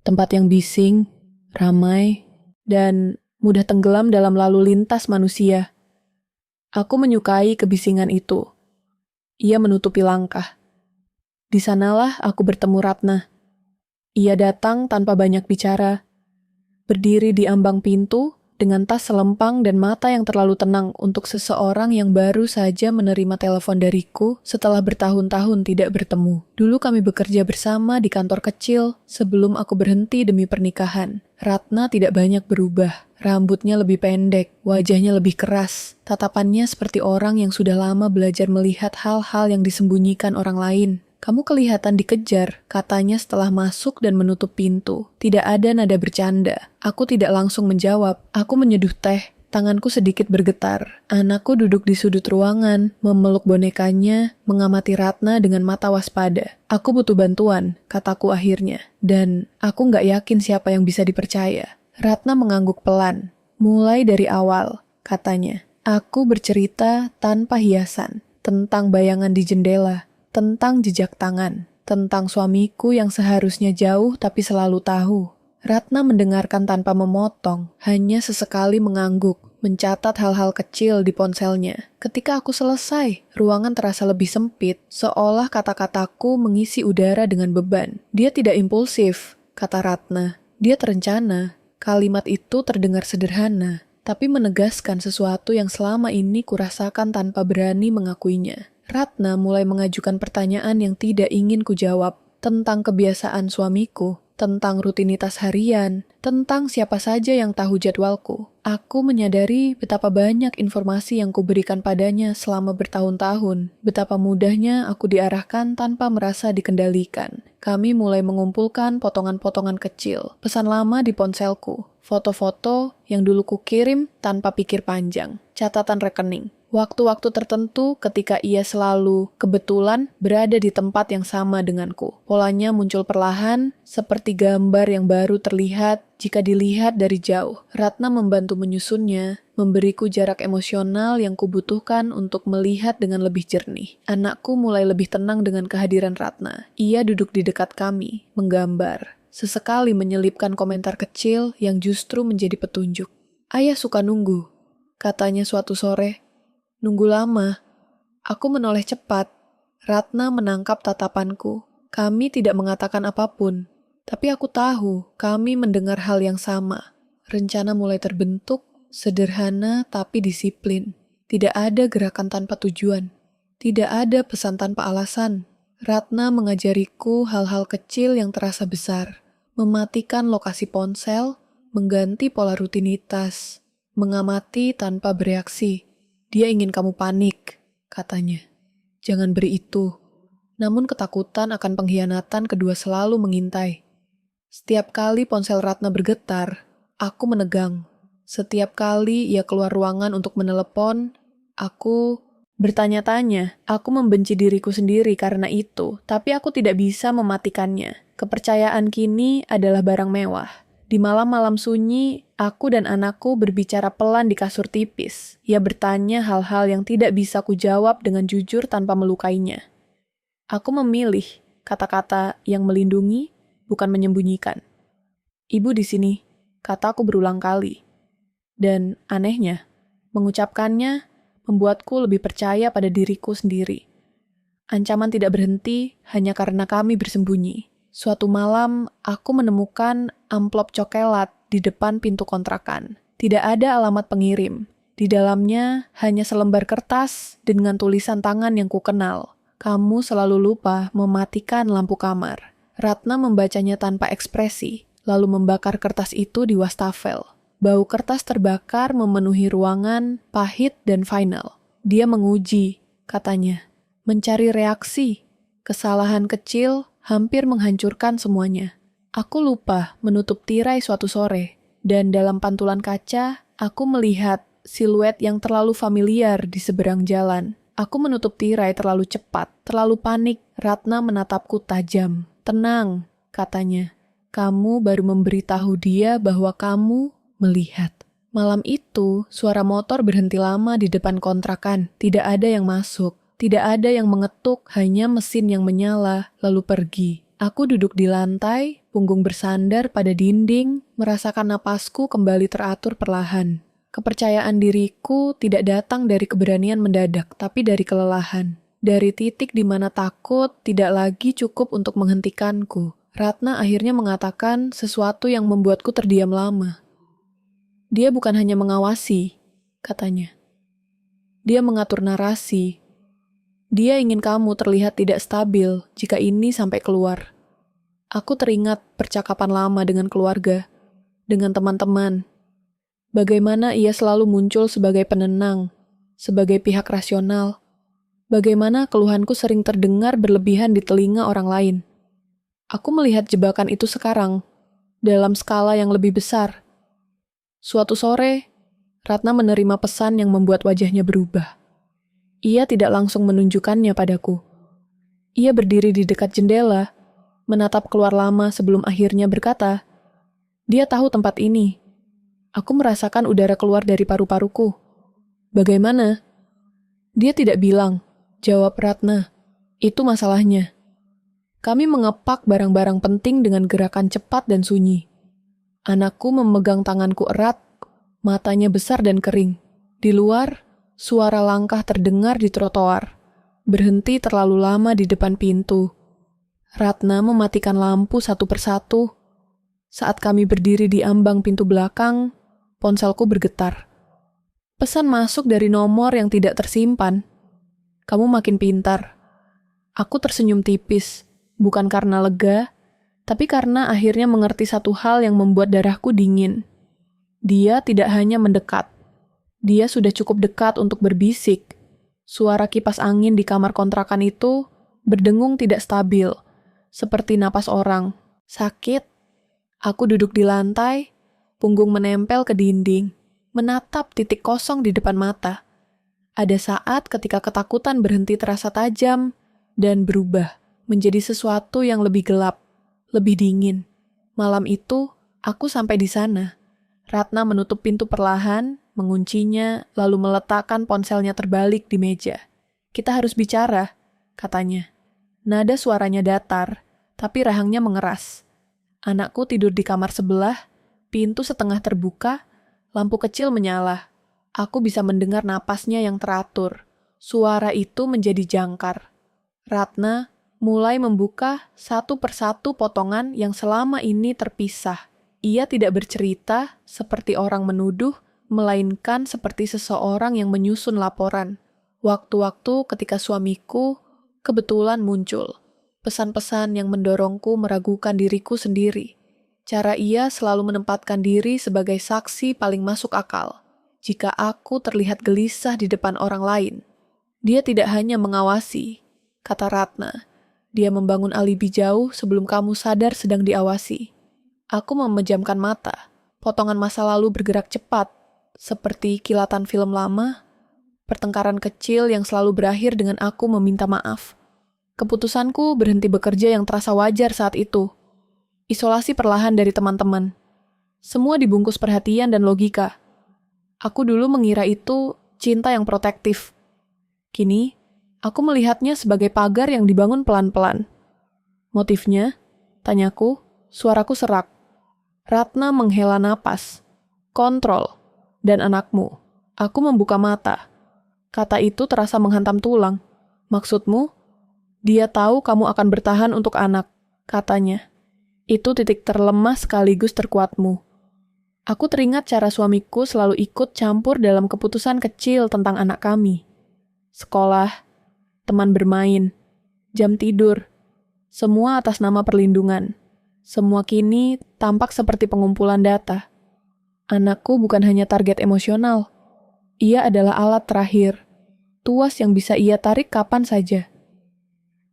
Tempat yang bising, ramai, dan mudah tenggelam dalam lalu lintas manusia. Aku menyukai kebisingan itu. Ia menutupi langkah. Di sanalah aku bertemu Ratna. Ia datang tanpa banyak bicara, berdiri di ambang pintu dengan tas selempang dan mata yang terlalu tenang untuk seseorang yang baru saja menerima telepon dariku setelah bertahun-tahun tidak bertemu. Dulu kami bekerja bersama di kantor kecil sebelum aku berhenti demi pernikahan. Ratna tidak banyak berubah. Rambutnya lebih pendek, wajahnya lebih keras, tatapannya seperti orang yang sudah lama belajar melihat hal-hal yang disembunyikan orang lain. Kamu kelihatan dikejar, katanya setelah masuk dan menutup pintu. Tidak ada nada bercanda. Aku tidak langsung menjawab. Aku menyeduh teh. Tanganku sedikit bergetar. Anakku duduk di sudut ruangan, memeluk bonekanya, mengamati Ratna dengan mata waspada. Aku butuh bantuan, kataku akhirnya. Dan aku nggak yakin siapa yang bisa dipercaya. Ratna mengangguk pelan. Mulai dari awal, katanya. Aku bercerita tanpa hiasan, tentang bayangan di jendela, tentang jejak tangan, tentang suamiku yang seharusnya jauh tapi selalu tahu. Ratna mendengarkan tanpa memotong, hanya sesekali mengangguk, mencatat hal-hal kecil di ponselnya. Ketika aku selesai, ruangan terasa lebih sempit, seolah kata-kataku mengisi udara dengan beban. Dia tidak impulsif, kata Ratna. Dia terencana. Kalimat itu terdengar sederhana, tapi menegaskan sesuatu yang selama ini kurasakan tanpa berani mengakuinya. Ratna mulai mengajukan pertanyaan yang tidak ingin kujawab tentang kebiasaan suamiku, tentang rutinitas harian, tentang siapa saja yang tahu jadwalku. Aku menyadari betapa banyak informasi yang kuberikan padanya selama bertahun-tahun, betapa mudahnya aku diarahkan tanpa merasa dikendalikan. Kami mulai mengumpulkan potongan-potongan kecil, pesan lama di ponselku, foto-foto yang dulu kukirim tanpa pikir panjang, catatan rekening. Waktu-waktu tertentu ketika ia selalu kebetulan berada di tempat yang sama denganku. Polanya muncul perlahan, seperti gambar yang baru terlihat jika dilihat dari jauh. Ratna membantu menyusunnya, memberiku jarak emosional yang kubutuhkan untuk melihat dengan lebih jernih. Anakku mulai lebih tenang dengan kehadiran Ratna. Ia duduk di dekat kami, menggambar. Sesekali menyelipkan komentar kecil yang justru menjadi petunjuk. "Ayah suka nunggu," katanya suatu sore. "Nunggu lama." Aku menoleh cepat. Ratna menangkap tatapanku. Kami tidak mengatakan apapun. Tapi aku tahu kami mendengar hal yang sama. Rencana mulai terbentuk, sederhana tapi disiplin. Tidak ada gerakan tanpa tujuan. Tidak ada pesan tanpa alasan. Ratna mengajariku hal-hal kecil yang terasa besar. Mematikan lokasi ponsel, mengganti pola rutinitas, mengamati tanpa bereaksi. "Dia ingin kamu panik," katanya. "Jangan beri itu." Namun ketakutan akan pengkhianatan kedua selalu mengintai. Setiap kali ponsel Ratna bergetar, aku menegang. Setiap kali ia keluar ruangan untuk menelepon, aku bertanya-tanya. Aku membenci diriku sendiri karena itu, tapi aku tidak bisa mematikannya. Kepercayaan kini adalah barang mewah. Di malam-malam sunyi, aku dan anakku berbicara pelan di kasur tipis. Ia bertanya hal-hal yang tidak bisa kujawab dengan jujur tanpa melukainya. Aku memilih kata-kata yang melindungi, bukan menyembunyikan. "Ibu di sini," kataku berulang kali. Dan anehnya, mengucapkannya membuatku lebih percaya pada diriku sendiri. Ancaman tidak berhenti hanya karena kami bersembunyi. Suatu malam, aku menemukan amplop cokelat di depan pintu kontrakan. Tidak ada alamat pengirim. Di dalamnya hanya selembar kertas dengan tulisan tangan yang kukenal. "Kamu selalu lupa mematikan lampu kamar." Ratna membacanya tanpa ekspresi, lalu membakar kertas itu di wastafel. Bau kertas terbakar memenuhi ruangan, pahit dan final. "Dia menguji," katanya. "Mencari reaksi." Kesalahan kecil hampir menghancurkan semuanya. Aku lupa menutup tirai suatu sore, dan dalam pantulan kaca, aku melihat siluet yang terlalu familiar di seberang jalan. Aku menutup tirai terlalu cepat, terlalu panik. Ratna menatapku tajam. "Tenang," katanya. "Kamu baru memberitahu dia bahwa kamu melihat." Malam itu, suara motor berhenti lama di depan kontrakan. Tidak ada yang masuk. Tidak ada yang mengetuk, hanya mesin yang menyala, lalu pergi. Aku duduk di lantai, punggung bersandar pada dinding, merasakan napasku kembali teratur perlahan. Kepercayaan diriku tidak datang dari keberanian mendadak, tapi dari kelelahan. Dari titik di mana takut tidak lagi cukup untuk menghentikanku. Ratna akhirnya mengatakan sesuatu yang membuatku terdiam lama. "Dia bukan hanya mengawasi," katanya. "Dia mengatur narasi. Dia ingin kamu terlihat tidak stabil jika ini sampai keluar." Aku teringat percakapan lama dengan keluarga, dengan teman-teman. Bagaimana ia selalu muncul sebagai penenang, sebagai pihak rasional. Bagaimana keluhanku sering terdengar berlebihan di telinga orang lain. Aku melihat jebakan itu sekarang, dalam skala yang lebih besar. Suatu sore, Ratna menerima pesan yang membuat wajahnya berubah. Ia tidak langsung menunjukkannya padaku. Ia berdiri di dekat jendela, menatap keluar lama sebelum akhirnya berkata, "Dia tahu tempat ini. Aku merasakan udara keluar dari paru-paruku." "Bagaimana?" "Dia tidak bilang," jawab Ratna. "Itu masalahnya." Kami mengepak barang-barang penting dengan gerakan cepat dan sunyi. Anakku memegang tanganku erat, matanya besar dan kering. Di luar, suara langkah terdengar di trotoar, berhenti terlalu lama di depan pintu. Ratna mematikan lampu satu persatu. Saat kami berdiri di ambang pintu belakang, ponselku bergetar. Pesan masuk dari nomor yang tidak tersimpan. "Kamu makin pintar." Aku tersenyum tipis, bukan karena lega, Tapi karena akhirnya mengerti satu hal yang membuat darahku dingin. Dia tidak hanya mendekat. Dia sudah cukup dekat untuk berbisik. Suara kipas angin di kamar kontrakan itu berdengung tidak stabil, seperti napas orang. Sakit. Aku duduk di lantai, punggung menempel ke dinding, menatap titik kosong di depan mata. Ada saat ketika ketakutan berhenti terasa tajam dan berubah menjadi sesuatu yang lebih gelap, lebih dingin. Malam itu, aku sampai di sana. Ratna menutup pintu perlahan, menguncinya, lalu meletakkan ponselnya terbalik di meja. "Kita harus bicara," katanya. Nada suaranya datar, tapi rahangnya mengeras. Anakku tidur di kamar sebelah, pintu setengah terbuka, lampu kecil menyala. Aku bisa mendengar napasnya yang teratur. Suara itu menjadi jangkar. Ratna mulai membuka satu persatu potongan yang selama ini terpisah. Ia tidak bercerita seperti orang menuduh, melainkan seperti seseorang yang menyusun laporan. Waktu-waktu ketika suamiku kebetulan muncul. Pesan-pesan yang mendorongku meragukan diriku sendiri. Cara ia selalu menempatkan diri sebagai saksi paling masuk akal. Jika aku terlihat gelisah di depan orang lain. Dia tidak hanya mengawasi, kata Ratna. Dia membangun alibi jauh sebelum kamu sadar sedang diawasi. Aku memejamkan mata. Potongan masa lalu bergerak cepat, seperti kilatan film lama, pertengkaran kecil yang selalu berakhir dengan aku meminta maaf. Keputusanku berhenti bekerja yang terasa wajar saat itu. Isolasi perlahan dari teman-teman. Semua dibungkus perhatian dan logika. Aku dulu mengira itu cinta yang protektif. Kini, aku melihatnya sebagai pagar yang dibangun pelan-pelan. Motifnya? Tanyaku, suaraku serak. Ratna menghela napas. Kontrol. Dan anakmu. Aku membuka mata. Kata itu terasa menghantam tulang. Maksudmu? Dia tahu kamu akan bertahan untuk anak, katanya. Itu titik terlemah sekaligus terkuatmu. Aku teringat cara suamiku selalu ikut campur dalam keputusan kecil tentang anak kami. Sekolah, teman bermain, jam tidur, semua atas nama perlindungan. Semua kini tampak seperti pengumpulan data. Anakku bukan hanya target emosional. Ia adalah alat terakhir, tuas yang bisa ia tarik kapan saja.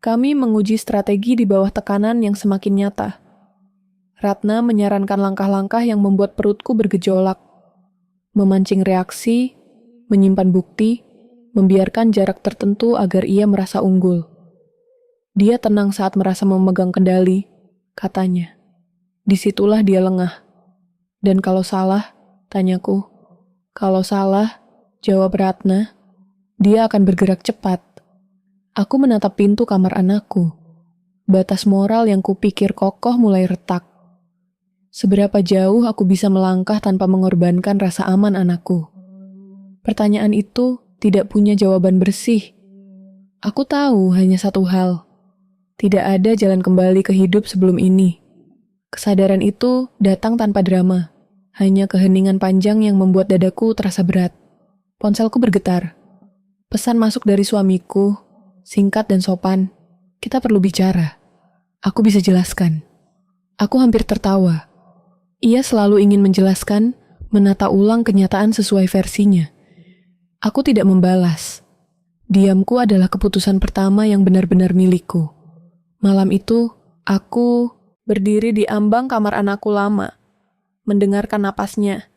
Kami menguji strategi di bawah tekanan yang semakin nyata. Ratna menyarankan langkah-langkah yang membuat perutku bergejolak. Memancing reaksi, menyimpan bukti, membiarkan jarak tertentu agar ia merasa unggul. Dia tenang saat merasa memegang kendali, katanya. Disitulah dia lengah. Dan kalau salah, tanyaku. Kalau salah, jawab Ratna, dia akan bergerak cepat. Aku menatap pintu kamar anakku. Batas moral yang kupikir kokoh mulai retak. Seberapa jauh aku bisa melangkah tanpa mengorbankan rasa aman anakku? Pertanyaan itu tidak punya jawaban bersih. Aku tahu hanya satu hal. Tidak ada jalan kembali ke hidup sebelum ini. Kesadaran itu datang tanpa drama. Hanya keheningan panjang yang membuat dadaku terasa berat. Ponselku bergetar. Pesan masuk dari suamiku, singkat dan sopan. Kita perlu bicara. Aku bisa jelaskan. Aku hampir tertawa. Ia selalu ingin menjelaskan, menata ulang kenyataan sesuai versinya. Aku tidak membalas. Diamku adalah keputusan pertama yang benar-benar milikku. Malam itu, aku berdiri di ambang kamar anakku lama, mendengarkan napasnya.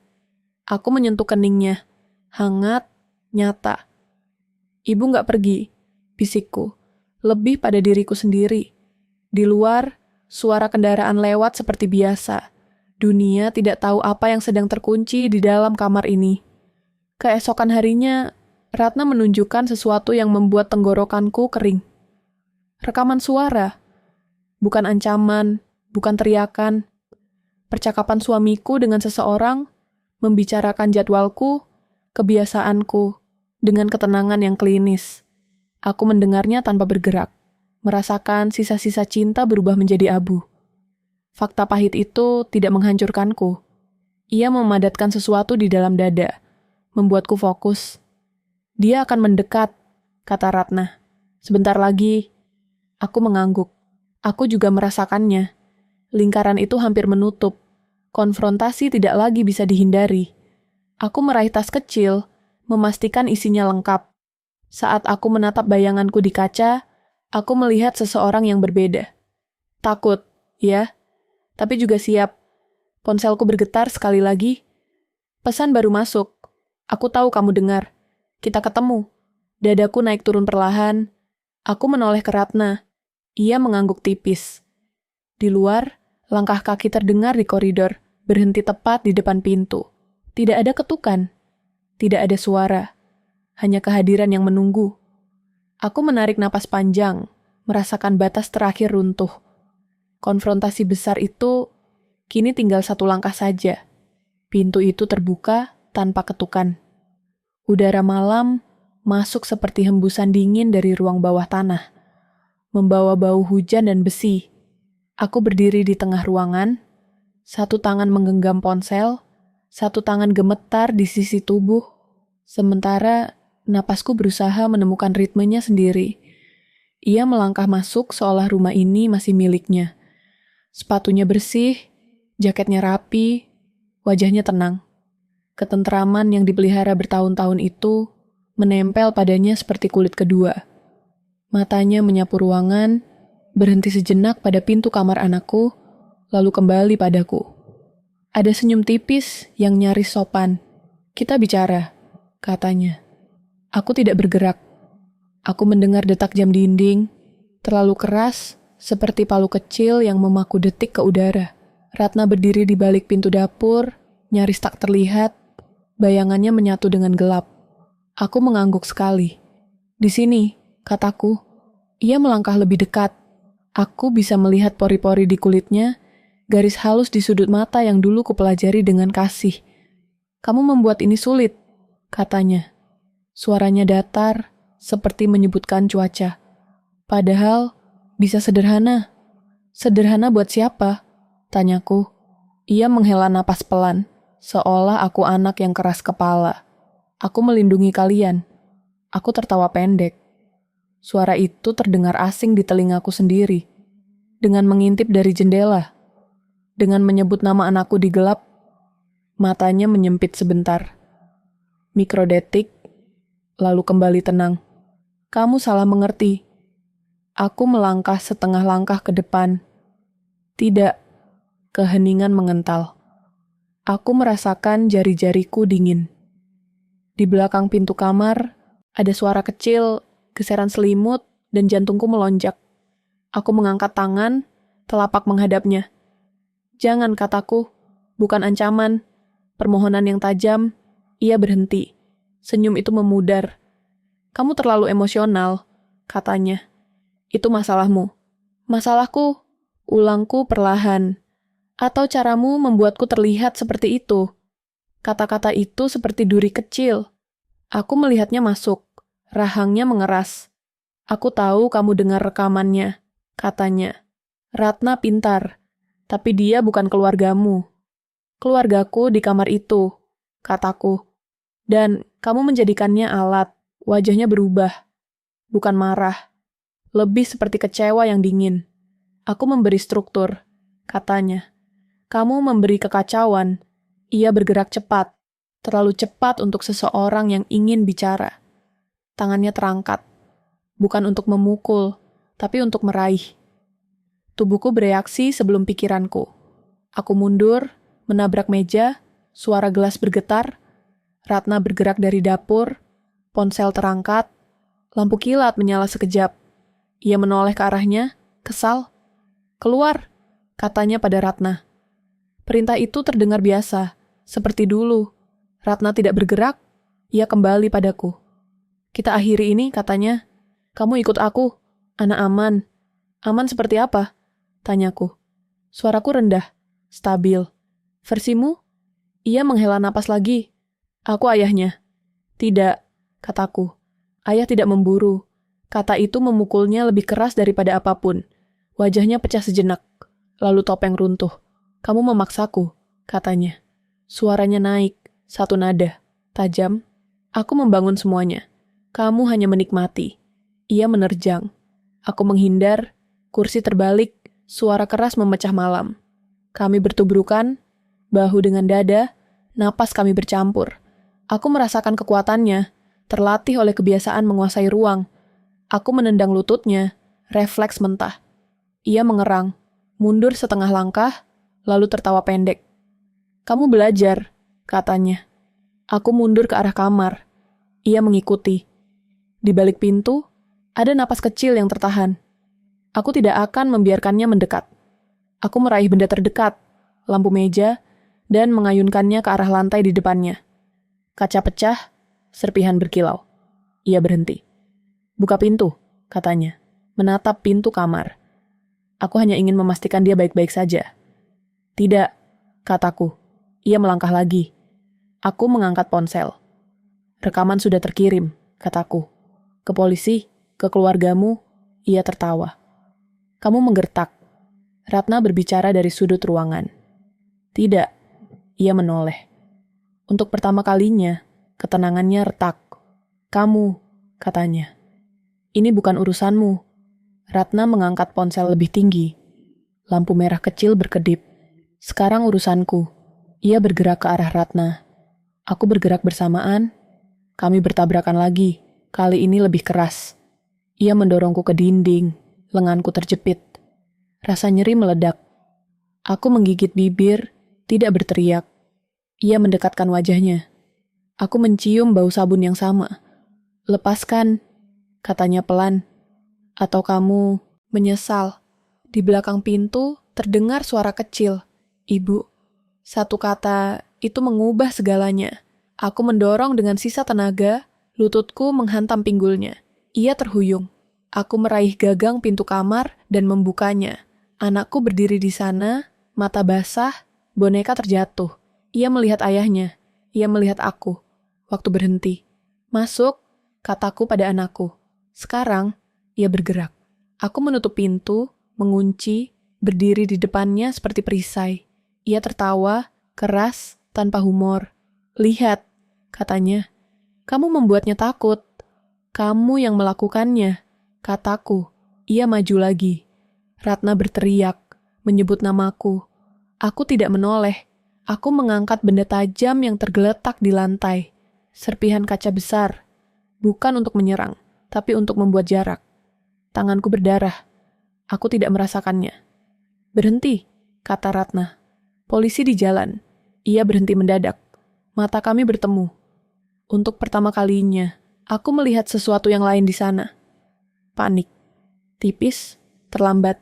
Aku menyentuh keningnya, hangat, nyata. Ibu nggak pergi, bisikku, lebih pada diriku sendiri. Di luar, suara kendaraan lewat seperti biasa. Dunia tidak tahu apa yang sedang terkunci di dalam kamar ini. Keesokan harinya, Ratna menunjukkan sesuatu yang membuat tenggorokanku kering. Rekaman suara, bukan ancaman, bukan teriakan. Percakapan suamiku dengan seseorang, membicarakan jadwalku, kebiasaanku, dengan ketenangan yang klinis. Aku mendengarnya tanpa bergerak, merasakan sisa-sisa cinta berubah menjadi abu. Fakta pahit itu tidak menghancurkanku. Ia memadatkan sesuatu di dalam dada, membuatku fokus. Dia akan mendekat, kata Ratna. Sebentar lagi. Aku mengangguk. Aku juga merasakannya. Lingkaran itu hampir menutup. Konfrontasi tidak lagi bisa dihindari. Aku meraih tas kecil, memastikan isinya lengkap. Saat aku menatap bayanganku di kaca, aku melihat seseorang yang berbeda. Takut, ya, tapi juga siap. Ponselku bergetar sekali lagi. Pesan baru masuk. Aku tahu kamu dengar. Kita ketemu. Dadaku naik turun perlahan. Aku menoleh ke Ratna. Ia mengangguk tipis. Di luar, langkah kaki terdengar di koridor, berhenti tepat di depan pintu. Tidak ada ketukan. Tidak ada suara. Hanya kehadiran yang menunggu. Aku menarik napas panjang, merasakan batas terakhir runtuh. Konfrontasi besar itu kini tinggal satu langkah saja. Pintu itu terbuka tanpa ketukan. Udara malam masuk seperti hembusan dingin dari ruang bawah tanah, membawa bau hujan dan besi. Aku berdiri di tengah ruangan, satu tangan menggenggam ponsel, satu tangan gemetar di sisi tubuh, sementara napasku berusaha menemukan ritmenya sendiri. Ia melangkah masuk seolah rumah ini masih miliknya. Sepatunya bersih, jaketnya rapi, wajahnya tenang. Ketentraman yang dipelihara bertahun-tahun itu menempel padanya seperti kulit kedua. Matanya menyapu ruangan, berhenti sejenak pada pintu kamar anakku, lalu kembali padaku. Ada senyum tipis yang nyaris sopan. Kita bicara, katanya. Aku tidak bergerak. Aku mendengar detak jam dinding, terlalu keras, seperti palu kecil yang memaku detik ke udara. Ratna berdiri di balik pintu dapur, nyaris tak terlihat, bayangannya menyatu dengan gelap. Aku mengangguk sekali. Di sini, kataku. Ia melangkah lebih dekat. Aku bisa melihat pori-pori di kulitnya, garis halus di sudut mata yang dulu kupelajari dengan kasih. Kamu membuat ini sulit, katanya. Suaranya datar, seperti menyebutkan cuaca. Padahal, bisa sederhana. Sederhana buat siapa? Tanyaku. Ia menghela napas pelan, seolah aku anak yang keras kepala. Aku melindungi kalian. Aku tertawa pendek. Suara itu terdengar asing di telingaku sendiri. Dengan mengintip dari jendela. Dengan menyebut nama anakku di gelap. Matanya menyempit sebentar. Mikrodetik, lalu kembali tenang. Kamu salah mengerti. Aku melangkah setengah langkah ke depan. Tidak, keheningan mengental. Aku merasakan jari-jariku dingin. Di belakang pintu kamar, ada suara kecil, geseran selimut, dan jantungku melonjak. Aku mengangkat tangan, telapak menghadapnya. Jangan, kataku, bukan ancaman, permohonan yang tajam. Ia berhenti. Senyum itu memudar. Kamu terlalu emosional, katanya. Itu masalahmu. Masalahku, ulangku perlahan. Atau caramu membuatku terlihat seperti itu. Kata-kata itu seperti duri kecil. Aku melihatnya masuk. Rahangnya mengeras. Aku tahu kamu dengar rekamannya, katanya. Ratna pintar, tapi dia bukan keluargamu. Keluargaku di kamar itu, kataku. Dan kamu menjadikannya alat, wajahnya berubah. Bukan marah, lebih seperti kecewa yang dingin. Aku memberi struktur, katanya. Kamu memberi kekacauan. Ia bergerak cepat, terlalu cepat untuk seseorang yang ingin bicara. Tangannya terangkat, bukan untuk memukul, tapi untuk meraih. Tubuhku bereaksi sebelum pikiranku. Aku mundur, menabrak meja, suara gelas bergetar. Ratna bergerak dari dapur, ponsel terangkat, lampu kilat menyala sekejap. Ia menoleh ke arahnya, kesal. Keluar, katanya pada Ratna. Perintah itu terdengar biasa, seperti dulu. Ratna tidak bergerak, ia kembali padaku. Kita akhiri ini, katanya. Kamu ikut aku, anak aman. Aman seperti apa? Tanyaku. Suaraku rendah, stabil. Versimu? Ia menghela napas lagi. Aku ayahnya. Tidak, kataku. Ayah tidak memburu. Kata itu memukulnya lebih keras daripada apapun. Wajahnya pecah sejenak. Lalu topeng runtuh. Kamu memaksaku, katanya. Suaranya naik, satu nada. Tajam. Aku membangun semuanya. Kamu hanya menikmati. Ia menerjang. Aku menghindar, kursi terbalik, Suara keras memecah malam. Kami bertubrukan, bahu dengan dada, napas kami bercampur. Aku merasakan kekuatannya, terlatih oleh kebiasaan menguasai ruang. Aku menendang lututnya, refleks mentah. Ia mengerang, mundur setengah langkah, lalu tertawa pendek. "Kamu belajar," katanya. Aku mundur ke arah kamar. Ia mengikuti. Di balik pintu, ada napas kecil yang tertahan. Aku tidak akan membiarkannya mendekat. Aku meraih benda terdekat, lampu meja, dan mengayunkannya ke arah lantai di depannya. Kaca pecah, serpihan berkilau. Ia berhenti. "Buka pintu," katanya, menatap pintu kamar. Aku hanya ingin memastikan dia baik-baik saja. "Tidak," kataku. Ia melangkah lagi. Aku mengangkat ponsel. "Rekaman sudah terkirim," kataku. "Ke polisi, ke keluargamu." Ia tertawa. "Kamu menggertak." Ratna berbicara dari sudut ruangan. "Tidak." Ia menoleh. Untuk pertama kalinya, ketenangannya retak. "Kamu," katanya. "Ini bukan urusanmu." Ratna mengangkat ponsel lebih tinggi. Lampu merah kecil berkedip. "Sekarang urusanku." Ia bergerak ke arah Ratna. Aku bergerak bersamaan. Kami bertabrakan lagi, kali ini lebih keras. Ia mendorongku ke dinding, lenganku terjepit. Rasa nyeri meledak. Aku menggigit bibir, tidak berteriak. Ia mendekatkan wajahnya. Aku mencium bau sabun yang sama. "Lepaskan," katanya pelan. "Atau kamu menyesal." Di belakang pintu terdengar suara kecil. "Ibu." Satu kata itu mengubah segalanya. Aku mendorong dengan sisa tenaga, lututku menghantam pinggulnya. Ia terhuyung. Aku meraih gagang pintu kamar dan membukanya. Anakku berdiri di sana, mata basah, boneka terjatuh. Ia melihat ayahnya. Ia melihat aku. Waktu berhenti. "Masuk," kataku pada anakku. Sekarang, ia bergerak. Aku menutup pintu, mengunci, berdiri di depannya seperti perisai. Ia tertawa, keras, tanpa humor. "Lihat," katanya. "Kamu membuatnya takut. Kamu yang melakukannya," kataku. Ia maju lagi. Ratna berteriak, menyebut namaku. Aku tidak menoleh. Aku mengangkat benda tajam yang tergeletak di lantai. Serpihan kaca besar. Bukan untuk menyerang, tapi untuk membuat jarak. Tanganku berdarah. Aku tidak merasakannya. "Berhenti," kata Ratna. "Polisi di jalan." Ia berhenti mendadak. Mata kami bertemu. Untuk pertama kalinya, aku melihat sesuatu yang lain di sana. Panik. Tipis, terlambat.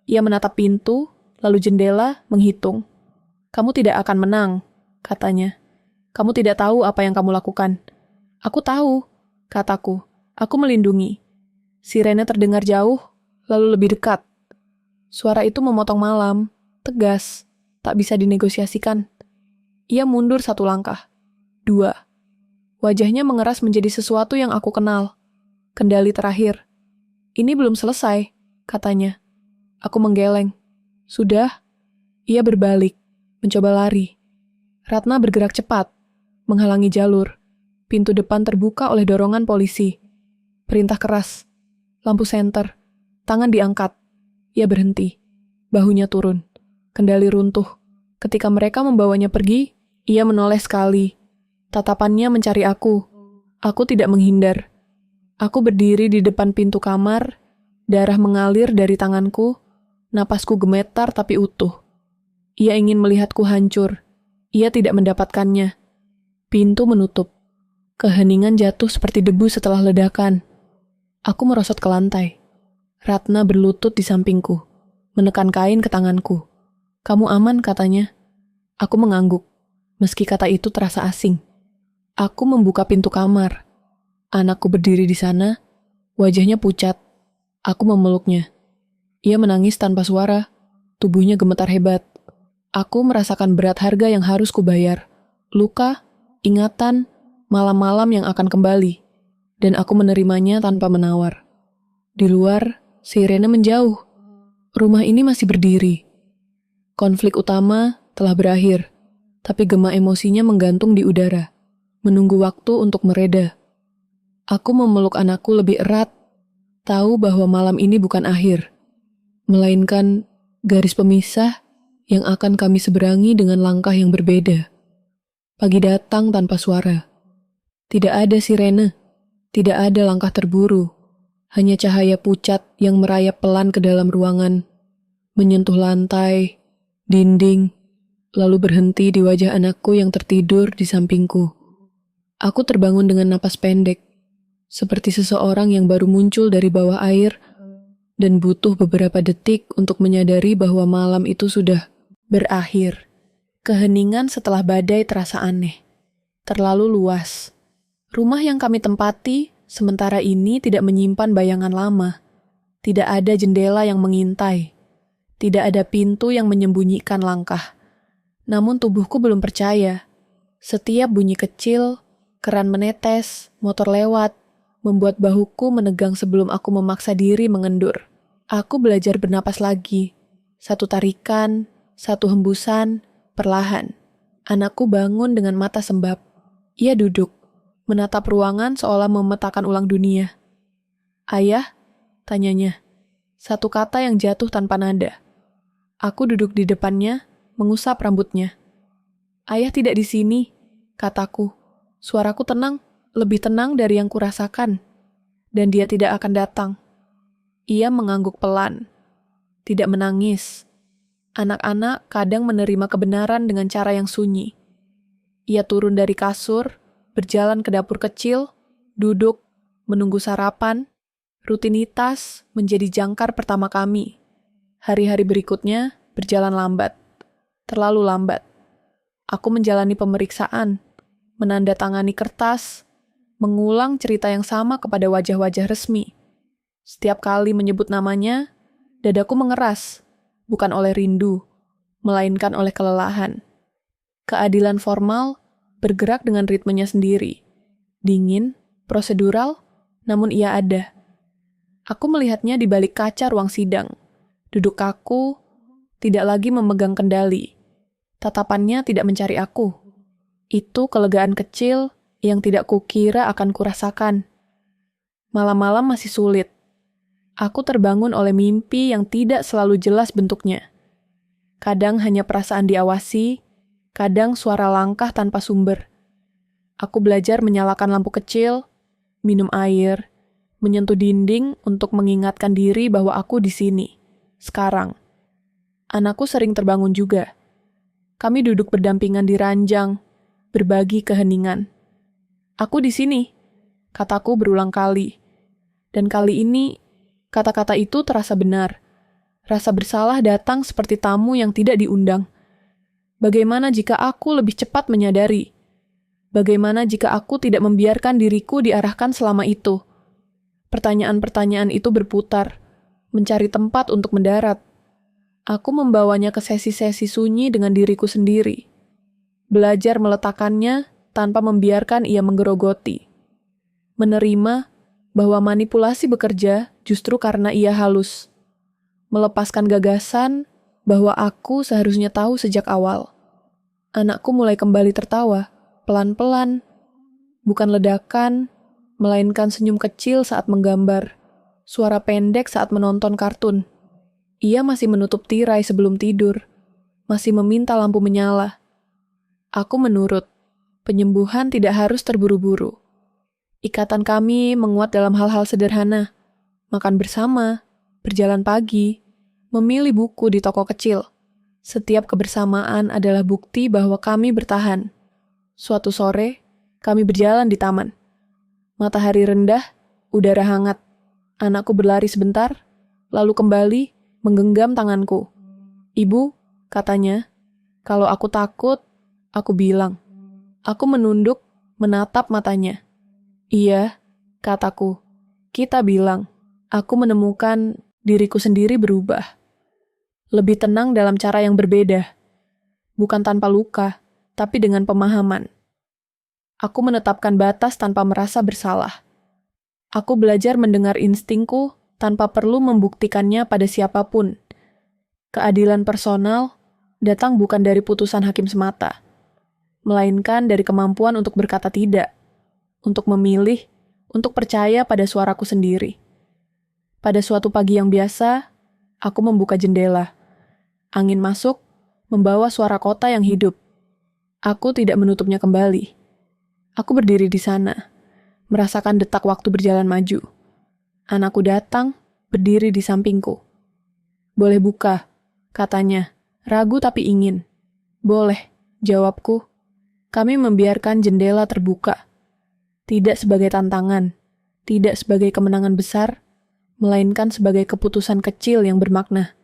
Ia menatap pintu, lalu jendela, menghitung. "Kamu tidak akan menang," katanya. "Kamu tidak tahu apa yang kamu lakukan." "Aku tahu," kataku. Aku melindungi. Sirene terdengar jauh, lalu lebih dekat. Suara itu memotong malam, tegas, tak bisa dinegosiasikan. Ia mundur satu langkah. 2. Wajahnya mengeras menjadi sesuatu yang aku kenal. Kendali terakhir. "Ini belum selesai," katanya. Aku menggeleng. "Sudah?" Ia berbalik, mencoba lari. Ratna bergerak cepat, menghalangi jalur. Pintu depan terbuka oleh dorongan polisi. Perintah keras. Lampu senter. Tangan diangkat. Ia berhenti. Bahunya turun. Kendali runtuh. Ketika mereka membawanya pergi, ia menoleh sekali. Tatapannya mencari aku. Aku tidak menghindar. Aku berdiri di depan pintu kamar. Darah mengalir dari tanganku. Napasku gemetar tapi utuh. Ia ingin melihatku hancur. Ia tidak mendapatkannya. Pintu menutup. Keheningan jatuh seperti debu setelah ledakan. Aku merosot ke lantai. Ratna berlutut di sampingku, menekan kain ke tanganku. "Kamu aman," katanya. Aku mengangguk, meski kata itu terasa asing. Aku membuka pintu kamar. Anakku berdiri di sana, wajahnya pucat. Aku memeluknya. Ia menangis tanpa suara, tubuhnya gemetar hebat. Aku merasakan berat harga yang harus kubayar. Luka, ingatan, malam-malam yang akan kembali. Dan aku menerimanya tanpa menawar. Di luar, sirene menjauh. Rumah ini masih berdiri. Konflik utama telah berakhir, tapi gema emosinya menggantung di udara, menunggu waktu untuk mereda. Aku memeluk anakku lebih erat, tahu bahwa malam ini bukan akhir, melainkan Garis pemisah yang akan kami seberangi dengan langkah yang berbeda. Pagi datang tanpa suara. Tidak ada sirene, tidak ada langkah terburu. Hanya cahaya pucat yang merayap pelan ke dalam ruangan, menyentuh lantai, dinding, lalu berhenti di wajah anakku yang tertidur di sampingku. Aku terbangun dengan napas pendek, seperti seseorang yang baru muncul dari bawah air dan butuh beberapa detik untuk menyadari bahwa malam itu sudah berakhir. Keheningan setelah badai terasa aneh, terlalu luas. Rumah yang kami tempati sementara ini tidak menyimpan bayangan lama. Tidak ada jendela yang mengintai. Tidak ada pintu yang menyembunyikan langkah. Namun tubuhku belum percaya. Setiap bunyi kecil, keran menetes, motor lewat, membuat bahuku menegang sebelum aku memaksa diri mengendur. Aku belajar bernapas lagi. Satu tarikan, satu hembusan, perlahan. Anakku bangun dengan mata sembab. Ia duduk, menatap ruangan seolah memetakan ulang dunia. "Ayah?" tanyanya. Satu kata yang jatuh tanpa nada. Aku duduk di depannya, mengusap rambutnya. "Ayah tidak di sini," kataku. Suaraku tenang, lebih tenang dari yang kurasakan. Dan dia tidak akan datang. Ia mengangguk pelan. Tidak menangis. Anak-anak kadang menerima kebenaran dengan cara yang sunyi. Ia turun dari kasur, berjalan ke dapur kecil, duduk, menunggu sarapan. Rutinitas menjadi jangkar pertama kami. Hari-hari berikutnya berjalan lambat. Terlalu lambat. Aku menjalani pemeriksaan, menandatangani kertas, mengulang cerita yang sama kepada wajah-wajah resmi. Setiap kali menyebut namanya, dadaku mengeras, bukan oleh rindu, melainkan oleh kelelahan. Keadilan formal bergerak dengan ritmenya sendiri. Dingin, prosedural, namun ia ada. Aku melihatnya di balik kaca ruang sidang. Duduk kaku, tidak lagi memegang kendali. Tatapannya tidak mencari aku. Itu kelegaan kecil yang tidak kukira akan kurasakan. Malam-malam masih sulit. Aku terbangun oleh mimpi yang tidak selalu jelas bentuknya. Kadang hanya perasaan diawasi, kadang suara langkah tanpa sumber. Aku belajar menyalakan lampu kecil, minum air, menyentuh dinding untuk mengingatkan diri bahwa aku di sini, sekarang. Anakku sering terbangun juga. Kami duduk berdampingan di ranjang, berbagi keheningan. "Aku di sini," kataku berulang kali. Dan kali ini, kata-kata itu terasa benar. Rasa bersalah datang seperti tamu yang tidak diundang. Bagaimana jika aku lebih cepat menyadari? Bagaimana jika aku tidak membiarkan diriku diarahkan selama itu? Pertanyaan-pertanyaan itu berputar, mencari tempat untuk mendarat. Aku membawanya ke sesi-sesi sunyi dengan diriku sendiri. Belajar meletakkannya tanpa membiarkan ia menggerogoti. Menerima bahwa manipulasi bekerja justru karena ia halus. Melepaskan gagasan bahwa aku seharusnya tahu sejak awal. Anakku mulai kembali tertawa, pelan-pelan. Bukan ledakan, melainkan senyum kecil saat menggambar, suara pendek saat menonton kartun. Ia masih menutup tirai sebelum tidur, masih meminta lampu menyala. Aku menurut, penyembuhan tidak harus terburu-buru. Ikatan kami menguat dalam hal-hal sederhana, makan bersama, berjalan pagi, memilih buku di toko kecil. Setiap kebersamaan adalah bukti bahwa kami bertahan. Suatu sore, kami berjalan di taman. Matahari rendah, udara hangat. Anakku berlari sebentar, lalu kembali menggenggam tanganku. "Ibu," katanya, "kalau aku takut," aku bilang. Aku menunduk, menatap matanya. "Iya," kataku. Kita bilang, aku menemukan diriku sendiri berubah. Lebih tenang dalam cara yang berbeda. Bukan tanpa luka, tapi dengan pemahaman. Aku menetapkan batas tanpa merasa bersalah. Aku belajar mendengar instingku tanpa perlu membuktikannya pada siapapun. Keadilan personal datang bukan dari putusan hakim semata, melainkan dari kemampuan untuk berkata tidak, untuk memilih, untuk percaya pada suaraku sendiri. Pada suatu pagi yang biasa, aku membuka jendela. Angin masuk, membawa suara kota yang hidup. Aku tidak menutupnya kembali. Aku berdiri di sana, merasakan detak waktu berjalan maju. Anakku datang, berdiri di sampingku. Boleh buka, katanya, ragu tapi ingin. Boleh, jawabku. Kami membiarkan jendela terbuka. Tidak sebagai tantangan, tidak sebagai kemenangan besar, melainkan sebagai keputusan kecil yang bermakna.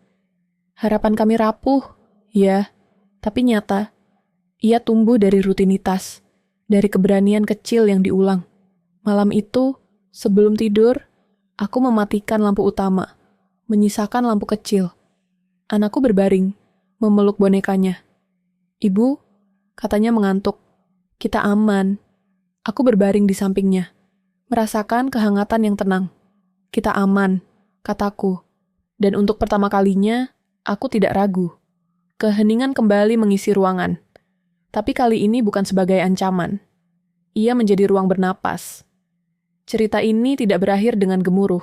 Harapan kami rapuh, ya, tapi nyata. Ia tumbuh dari rutinitas, dari keberanian kecil yang diulang. Malam itu, sebelum tidur, aku mematikan lampu utama, menyisakan lampu kecil. Anakku berbaring, memeluk bonekanya. Ibu, katanya mengantuk. Kita aman. Aku berbaring di sampingnya, merasakan kehangatan yang tenang. Kita aman, kataku. Dan untuk pertama kalinya, aku tidak ragu. Keheningan kembali mengisi ruangan. Tapi kali ini bukan sebagai ancaman. Ia menjadi ruang bernapas. Cerita ini tidak berakhir dengan gemuruh,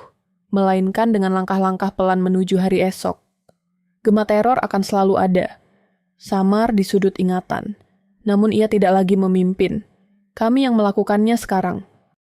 melainkan dengan langkah-langkah pelan menuju hari esok. Gema teror akan selalu ada. Samar di sudut ingatan. Namun ia tidak lagi memimpin. Kami yang melakukannya sekarang.